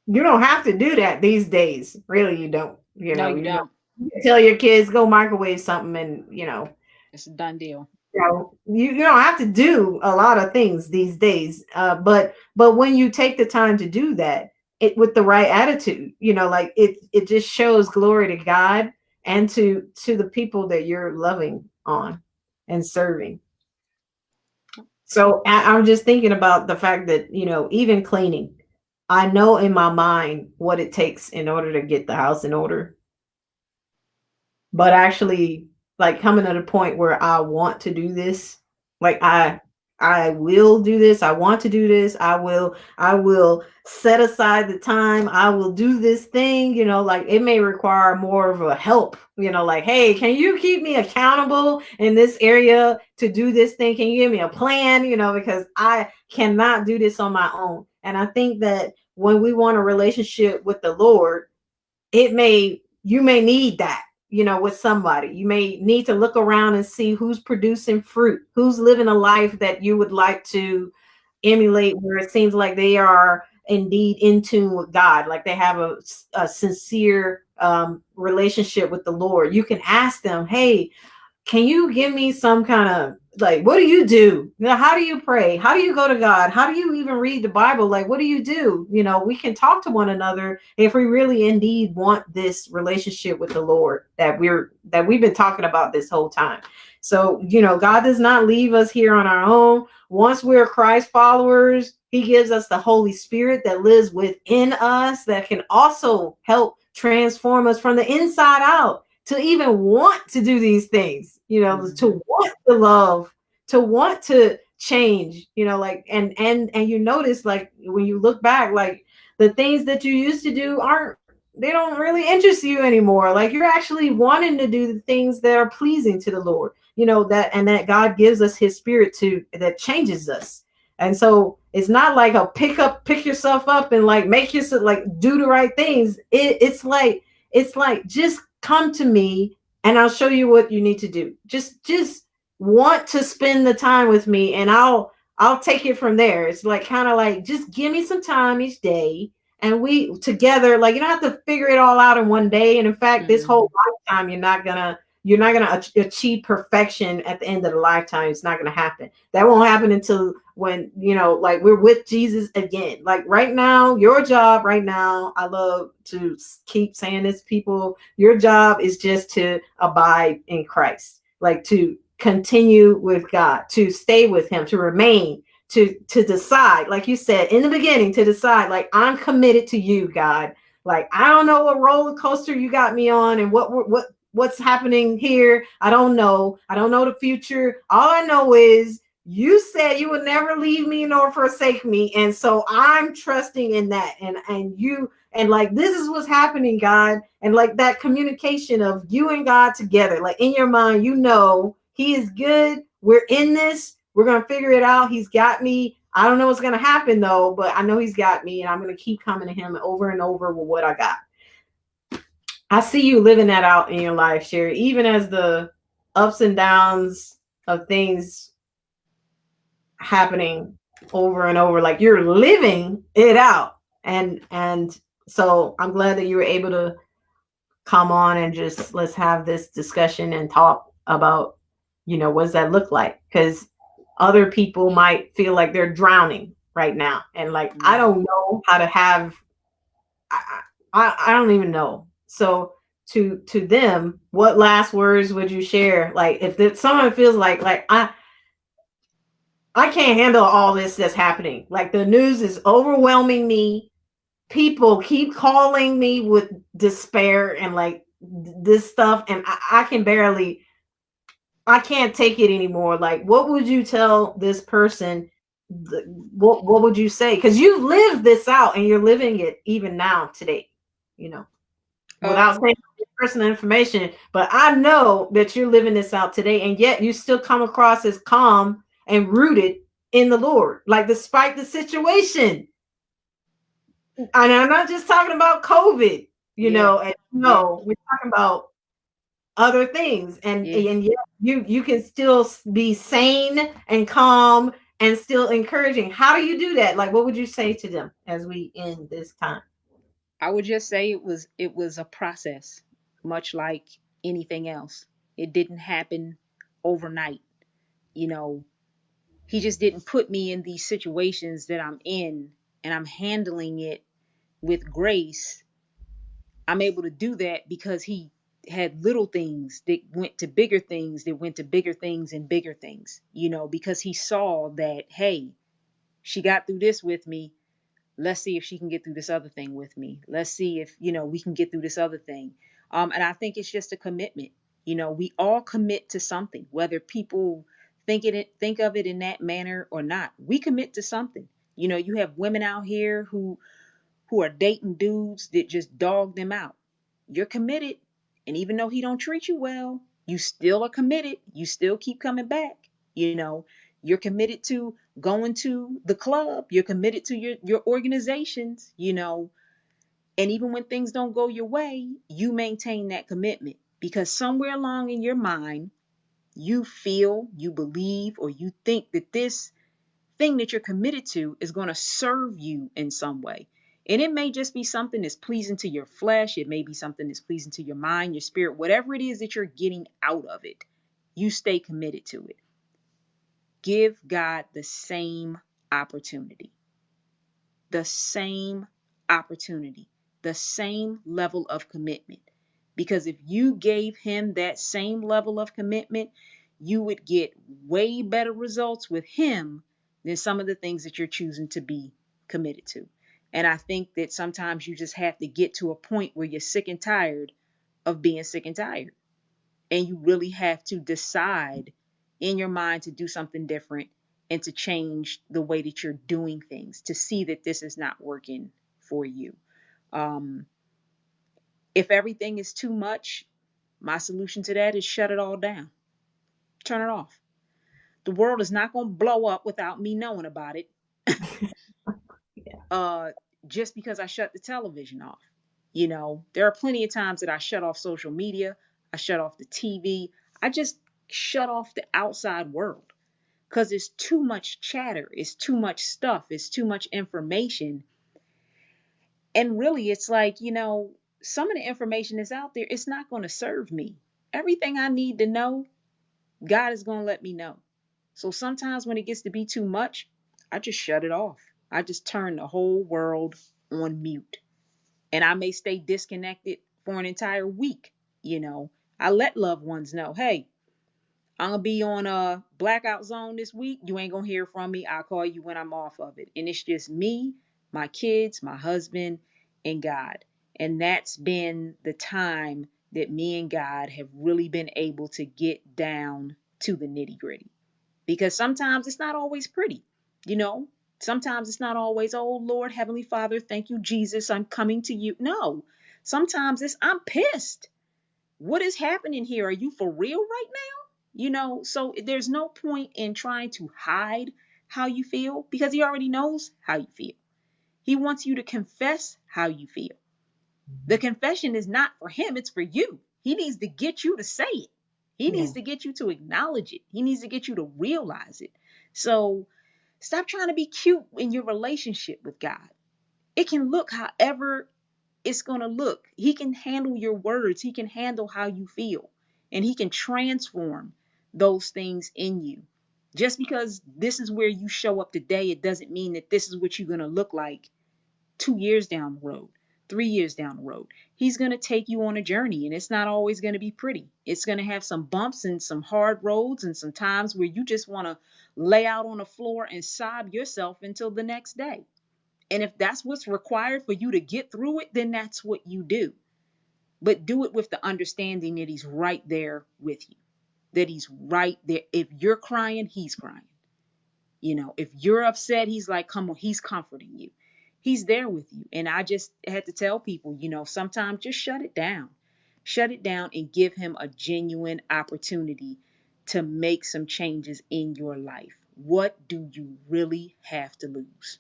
You don't have to do that these days. Really, you don't. No, you don't. You can tell your kids go microwave something, and It's a done deal. you don't have to do a lot of things these days. But when you take the time to do that, it with the right attitude, like it just shows glory to God and to the people that you're loving on and serving. So I'm just thinking about the fact that, even cleaning, I know in my mind what it takes in order to get the house in order, but actually, like, coming to the point where I want to do this, like I will do this. I want to do this. I will set aside the time. I will do this thing, like it may require more of a help, like, hey, can you keep me accountable in this area to do this thing? Can you give me a plan? Because I cannot do this on my own. And I think that when we want a relationship with the Lord, you may need that, with somebody. You may need to look around and see who's producing fruit, who's living a life that you would like to emulate, where it seems like they are indeed in tune with God, like they have a sincere relationship with the Lord. You can ask them, hey, can you give me some kind of, like, what do you do? How do you pray? How do you go to God? How do you even read the Bible? Like, what do you do? We can talk to one another if we really indeed want this relationship with the Lord that we've been talking about this whole time. So, God does not leave us here on our own. Once we're Christ followers, he gives us the Holy Spirit that lives within us, that can also help transform us from the inside out, to even want to do these things, Hmm. to want to love, to want to change, like, and you notice, like, when you look back, like, the things that you used to do they don't really interest you anymore. Like, you're actually wanting to do the things that are pleasing to the Lord, that God gives us his spirit that changes us. And so it's not like a pick yourself up and like make yourself like do the right things. It's like just come to me and I'll show you what you need to do. Just want to spend the time with me, and I'll take it from there. It's like, kind of like, just give me some time each day, and we together, like, you don't have to figure it all out in one day. And in fact, this whole Hmm. lifetime, you're not gonna achieve perfection at the end of the lifetime. It's not gonna happen. That won't happen until when, like, we're with Jesus again. Like, right now, your job right now, I love to keep saying this, people, your job is just to abide in Christ, like, to continue with God, to stay with him, to remain, to decide, like you said in the beginning, to decide, like, I'm committed to you, God. Like, I don't know what roller coaster you got me on, and what's happening here. I don't know the future. All I know is you said you would never leave me nor forsake me, and so I'm trusting in that. And like, this is what's happening, God. And like, that communication of you and God together, like, in your mind, he is good. We're in this. We're going to figure it out. He's got me. I don't know what's going to happen though, but I know he's got me, and I'm going to keep coming to him over and over with what I got. I see you living that out in your life, Sherri, even as the ups and downs of things happening over and over. Like, you're living it out. And so I'm glad that you were able to come on and just let's have this discussion and talk about, what does that look like? Because other people might feel like they're drowning right now. And like, I Hmm. don't know how to have, I don't even know. So to them, what last words would you share? Like if someone feels like I can't handle all this that's happening. Like the news is overwhelming me. People keep calling me with despair and like this stuff, and I can barely, I can't take it anymore. Like, what would you tell this person? What would you say? Because you've lived this out and you're living it even now today. You know, without Um, saying personal information, but I know that you're living this out today, and yet you still come across as calm and rooted in the Lord, like despite the situation. And I'm not just talking about COVID, yeah, and yeah, no, we're talking about other things, yeah. and yet you can still be sane and calm and still encouraging. How do you do that? Like, what would you say to them as we end this time? I would just say it was a process, much like anything else. It didn't happen overnight. You know, he just didn't put me in these situations that I'm in, and I'm handling it with grace. I'm able to do that because he had little things that went to bigger things, that went to bigger things and bigger things, because he saw that, hey, she got through this with me. Let's see if she can get through this other thing with me. Let's see if, we can get through this other thing. And I think it's just a commitment. We all commit to something, whether people think of it in that manner or not. We commit to something. You have women out here who are dating dudes that just dog them out. You're committed, and even though he don't treat you well, you still are committed. You still keep coming back. You're committed to going to the club. You're committed to your organizations. And even when things don't go your way, you maintain that commitment because somewhere along in your mind, you feel, you believe, or you think that this thing that you're committed to is going to serve you in some way. And it may just be something that's pleasing to your flesh. It may be something that's pleasing to your mind, your spirit, whatever it is that you're getting out of it. You stay committed to it. Give God opportunity, the same opportunity, the same level of commitment. Because if you gave him that same level of commitment, you would get way better results with him than some of the things that you're choosing to be committed to. And I think that sometimes you just have to get to a point where you're sick and tired of being sick and tired. And you really have to decide in your mind to do something different and to change the way that you're doing things to see that this is not working for you. Um, if everything is too much, my solution to that is shut it all down, turn it off. The world is not going to blow up without me knowing about it. Yeah. uh, just because I shut the television off. There are plenty of times that I shut off social media, I shut off the TV, I just shut off the outside world because it's too much chatter, it's too much stuff, it's too much information. And really, it's like, some of the information that's out there, it's not going to serve me. Everything I need to know, God is going to let me know. So sometimes when it gets to be too much, I just shut it off. I just turn the whole world on mute. And I may stay disconnected for an entire week. You know, I let loved ones know, hey, I'm gonna be on a blackout zone this week. You ain't gonna hear from me. I'll call you when I'm off of it. And it's just me, my kids, my husband, and God. And that's been the time that me and God have really been able to get down to the nitty gritty. Because sometimes it's not always pretty, you know. Sometimes it's not always, oh Lord, Heavenly Father, thank you, Jesus, I'm coming to you. No, sometimes it's, I'm pissed. What is happening here? Are you for real right now? So there's no point in trying to hide how you feel because he already knows how you feel. He wants you to confess how you feel. The confession is not for him, it's for you. He needs to get you to say it. He Yeah. needs to get you to acknowledge it. He needs to get you to realize it. So stop trying to be cute in your relationship with God. It can look however it's going to look. He can handle your words, He can handle how you feel, and He can transform those things in you. Just because this is where you show up today, it doesn't mean that this is what you're going to look like 2 years down the road. 3 years down the road. He's going to take you on a journey, and it's not always going to be pretty. It's going to have some bumps and some hard roads and some times where you just want to lay out on the floor and sob yourself until the next day. And if that's what's required for you to get through it, then that's what you do. But do it with the understanding that he's right there with you, that he's right there. If you're crying, he's crying. If you're upset, he's like, come on, he's comforting you. He's there with you. And I just had to tell people, sometimes just shut it down. Shut it down and give him a genuine opportunity to make some changes in your life. What do you really have to lose?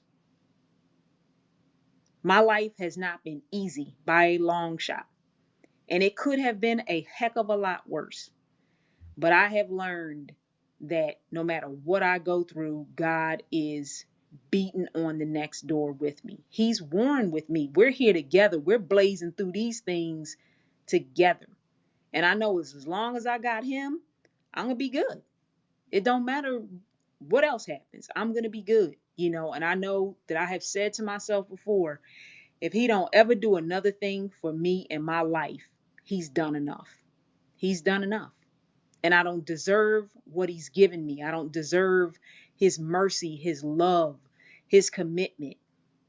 My life has not been easy by a long shot, and it could have been a heck of a lot worse. But I have learned that no matter what I go through, God is beating on the next door with me. He's warring with me. We're here together. We're blazing through these things together. And I know as long as I got him, I'm going to be good. It don't matter what else happens. I'm going to be good, and I know that I have said to myself before, if he don't ever do another thing for me in my life, he's done enough. He's done enough. And I don't deserve what he's given me. I don't deserve his mercy, his love, his commitment.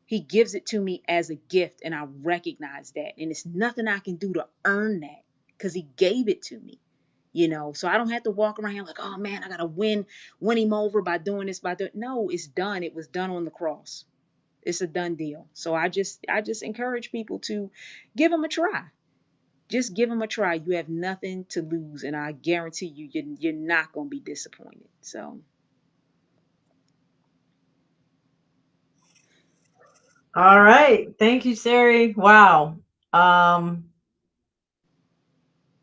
He gives it to me as a gift, and I recognize that. And it's nothing I can do to earn that because he gave it to me. So I don't have to walk around like, oh man, I gotta win him over by doing this, no, it's done. It was done on the cross. It's a done deal. So I just encourage people to give him a try. Just give him a try. You have nothing to lose, and I guarantee you're not going to be disappointed. So, All right. Thank you, Sherri. Wow. Um,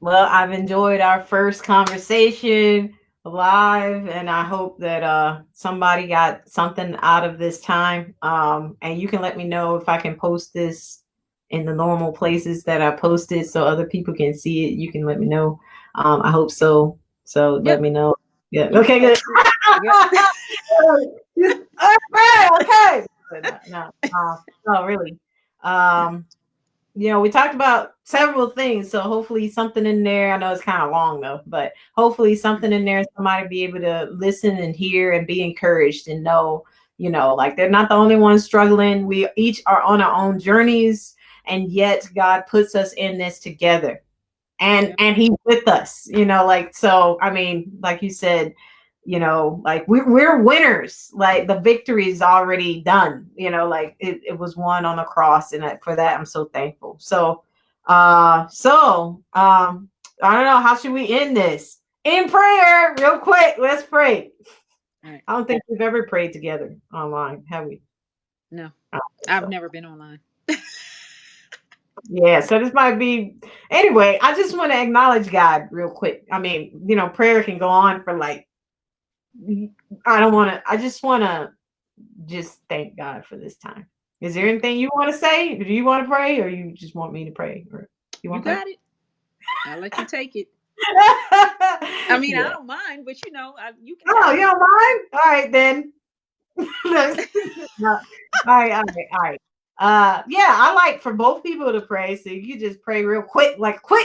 well, I've enjoyed our first conversation live, and I hope that somebody got something out of this time. And you can let me know if I can post this in the normal places that I posted so other people can see it. You can let me know. I hope so. So let yep, me know. Yeah. you can Okay, good. post it. Yep. Okay, okay. No, no, really. Um, we talked about several things, so hopefully something in there. I know it's kind of long though, but hopefully something in there, somebody be able to listen and hear and be encouraged and know, like they're not the only ones struggling. We each are on our own journeys, and yet God puts us in this together, and Yep. he's with us, like, so I mean, like you said, like we're winners, like the victory is already done, like it was won on the cross, and for that I'm so thankful. So I don't know, how should we end this? In prayer real quick. Let's pray. All right. I don't think we've ever prayed together online, have we? No, I've So never been online. yeah, so this might be, anyway, I just want to acknowledge God real quick. I mean, prayer can go on for like, I just want to just thank God for this time. Is there Yep. anything you want to say? Do you want to pray, or you just want me to pray? Or you You want to pray? got it. I'll let you take it. I mean, I Yeah. don't mind, but you can Oh, have you it. don't mind? All right, then. No. All right, all right, all right. Yeah, I like for both people to pray. So you just pray real quick, like All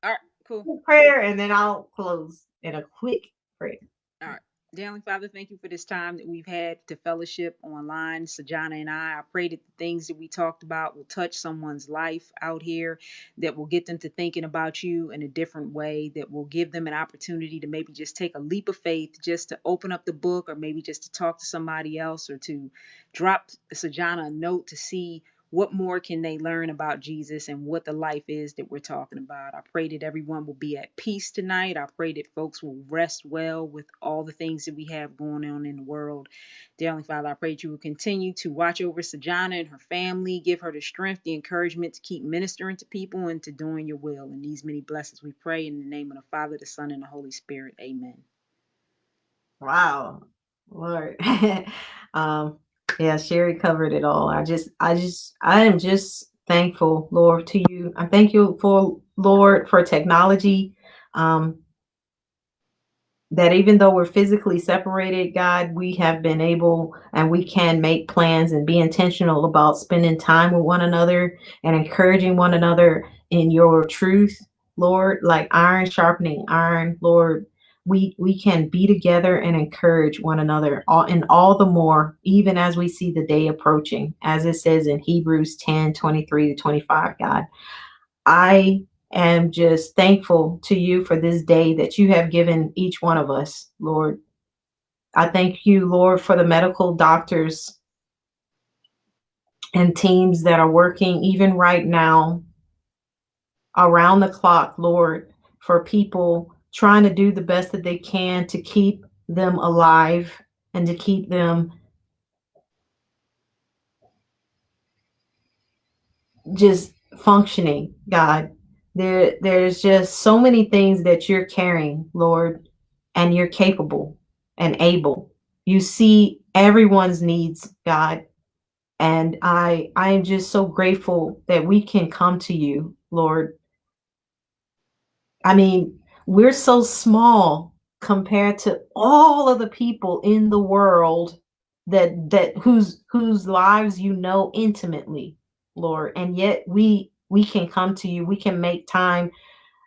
right, cool. prayer, and then I'll close in a quick prayer. All right. Dear Heavenly Father, thank you for this time that we've had to fellowship online. Sejana and I pray that the things that we talked about will touch someone's life out here, that will get them to thinking about you in a different way, that will give them an opportunity to maybe just take a leap of faith, just to open up the book, or maybe just to talk to somebody else, or to drop Sejana a note to see what more can they learn about Jesus and what the life is that we're talking about. I pray that everyone will be at peace tonight. I pray that folks will rest well with all the things that we have going on in the world. Dear Heavenly Father, I pray that you will continue to watch over Sejana and her family, give her the strength, the encouragement to keep ministering to people and to doing your will. In these many blessings we pray in the name of the Father, the Son, and the Holy Spirit. Amen. Wow, Lord. um, yeah, Sherri covered it all. I am just thankful, Lord, to you. I thank you for, Lord, for technology. Um, that even though we're physically separated, God, we have been able and we can make plans and be intentional about spending time with one another and encouraging one another in your truth, Lord, like iron sharpening iron, Lord. We can be together and encourage one another all the more, even as we see the day approaching, as it says in Hebrews 10:23-25, God. I am just thankful to you for this day that you have given each one of us, Lord. I thank you, Lord, for the medical doctors and teams that are working even right now around the clock, Lord, for people trying to do the best that they can to keep them alive and to keep them just functioning, God. There's just so many things that you're carrying, Lord, and you're capable and able. You see everyone's needs, God, and I am just so grateful that we can come to you, Lord. I mean, we're so small compared to all of the people in the world that whose lives you know intimately, Lord. And yet we can come to you. We can make time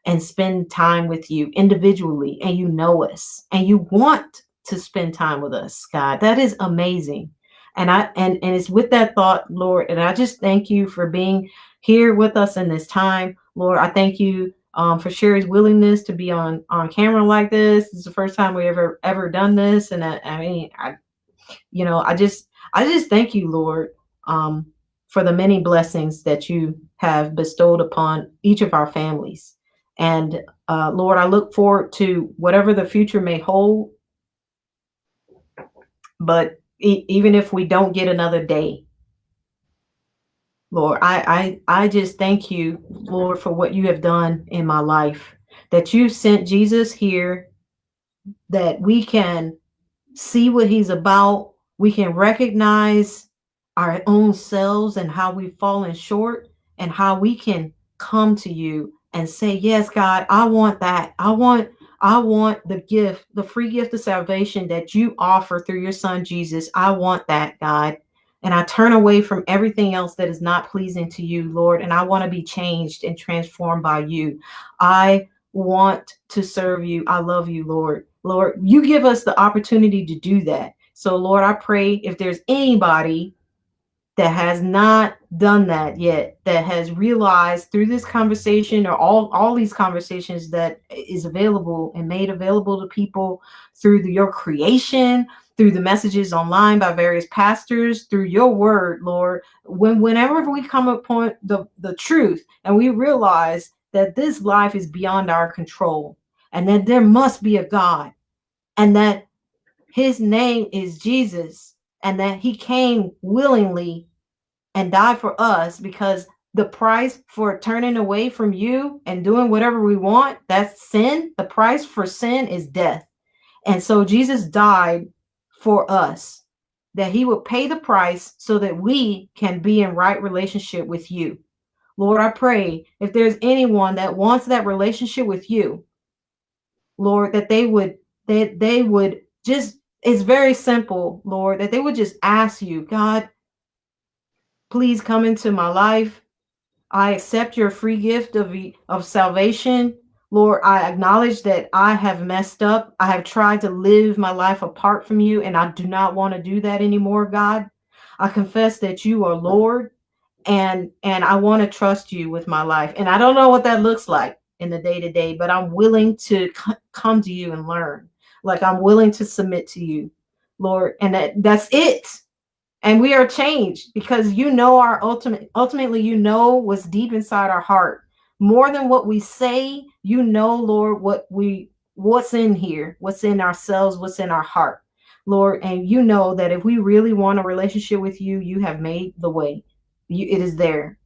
and spend time with you individually, and you know us and you want to spend time with us, God. That is amazing. And it's with that thought, Lord, and I just thank you for being here with us in this time, Lord. I thank you for Sherri's willingness to be on camera like this. This is the first time we ever done this, and I mean, I just thank you, Lord, um, for the many blessings that you have bestowed upon each of our families. And Lord, I look forward to whatever the future may hold. But even if we don't get another day, Lord, I just thank you, Lord, for what you have done in my life. That you sent Jesus here, that we can see what he's about. We can recognize our own selves and how we've fallen short, and how we can come to you and say, yes, God, I want that. I want the gift, the free gift of salvation that you offer through your son, Jesus. I want that, God. And I turn away from everything else that is not pleasing to you, Lord. And I want to be changed and transformed by you. I want to serve you. I love you, Lord. Lord, you give us the opportunity to do that. So, Lord, I pray if there's anybody that has not done that yet, that has realized through this conversation or all these conversations that is available and made available to people through your creation, through the messages online by various pastors, through your word, Lord, whenever we come upon the truth and we realize that this life is beyond our control and that there must be a God, and that his name is Jesus, and that he came willingly and died for us, because the price for turning away from you and doing whatever we want, that's sin. The price for sin is death. And so Jesus died for us, that he would pay the price so that we can be in right relationship with you. Lord, I pray if there's anyone that wants that relationship with you, Lord, that they would just, it's very simple, Lord, that they would just ask you, God, please come into my life. I accept your free gift of salvation. Lord, I acknowledge that I have messed up. I have tried to live my life apart from you, and I do not want to do that anymore, God. I confess that you are Lord, and I want to trust you with my life. And I don't know what that looks like in the day to day, but I'm willing to come to you and learn. Like, I'm willing to submit to you, Lord, and that's it. And we are changed because you know our ultimately you know what's deep inside our heart. More than what we say, you know, Lord, what's in here, what's in ourselves, what's in our heart, Lord. And you know that if we really want a relationship with you, you have made the way. It is there.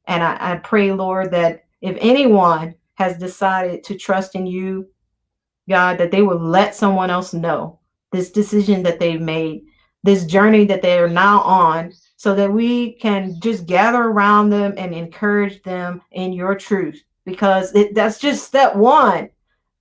And I pray, Lord, that if anyone has decided to trust in you, God, that they will let someone else know this decision that they've made, this journey that they are now on, so that we can just gather around them and encourage them in your truth. Because that's just step one.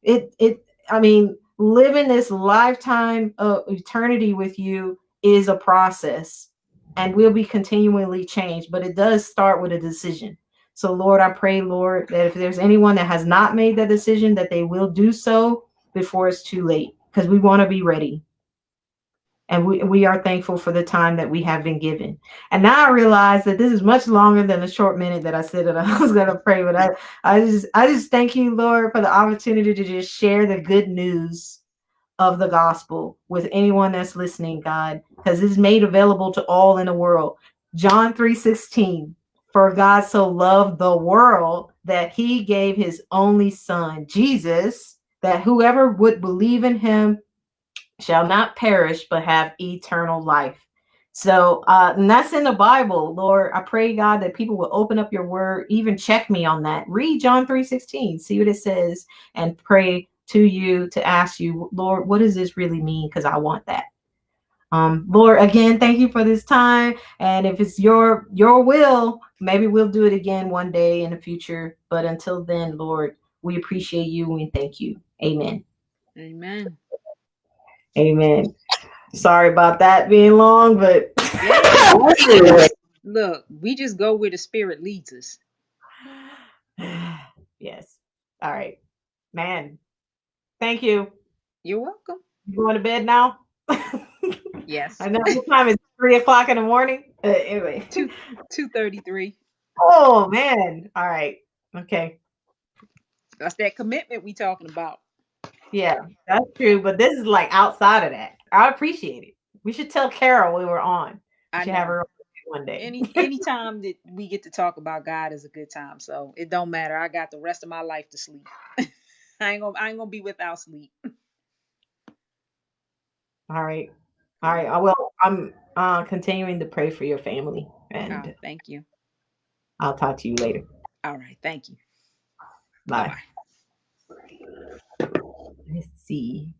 I mean, living this lifetime of eternity with you is a process, and will be continually changed, but it does start with a decision. So, Lord, I pray, Lord, that if there's anyone that has not made that decision, that they will do so before it's too late, because we want to be ready. And we are thankful for the time that we have been given. And now I realize that this is much longer than the short minute that I said that I was going to pray. But I just thank you, Lord, for the opportunity to just share the good news of the gospel with anyone that's listening, God, because it's made available to all in the world. John 3:16. For God so loved the world that he gave his only son, Jesus, that whoever would believe in him shall not perish but have eternal life. So, and that's in the Bible, Lord. I pray, God, that people will open up your word, even check me on that. Read John 3:16, see what it says, and pray to you to ask you, Lord, what does this really mean? Because I want that. Lord, again, thank you for this time. And if it's your will, maybe we'll do it again one day in the future. But until then, Lord, we appreciate you and thank you. Amen. Amen. Amen. Sorry about that being long, but Hey, look, we just go where the spirit leads us. yes. All right, man. Thank you. You're welcome. You going to bed now? Yes. I know what time is 3 o'clock in the morning. Anyway. 2:33. Oh man. All right. Okay. That's that commitment we talking about. Yeah, that's true. But this is like outside of that. I appreciate it. We should tell Carol we were on. We I should have know. her on one day. Anytime that we get to talk about God is a good time. So it don't matter. I got the rest of my life to sleep. I ain't gonna be without sleep. All right. All right. Cool. I will. I'm continuing to pray for your family, Oh, and thank you. I'll talk to you later. All right, thank you. Bye Bye. bye. Let's see.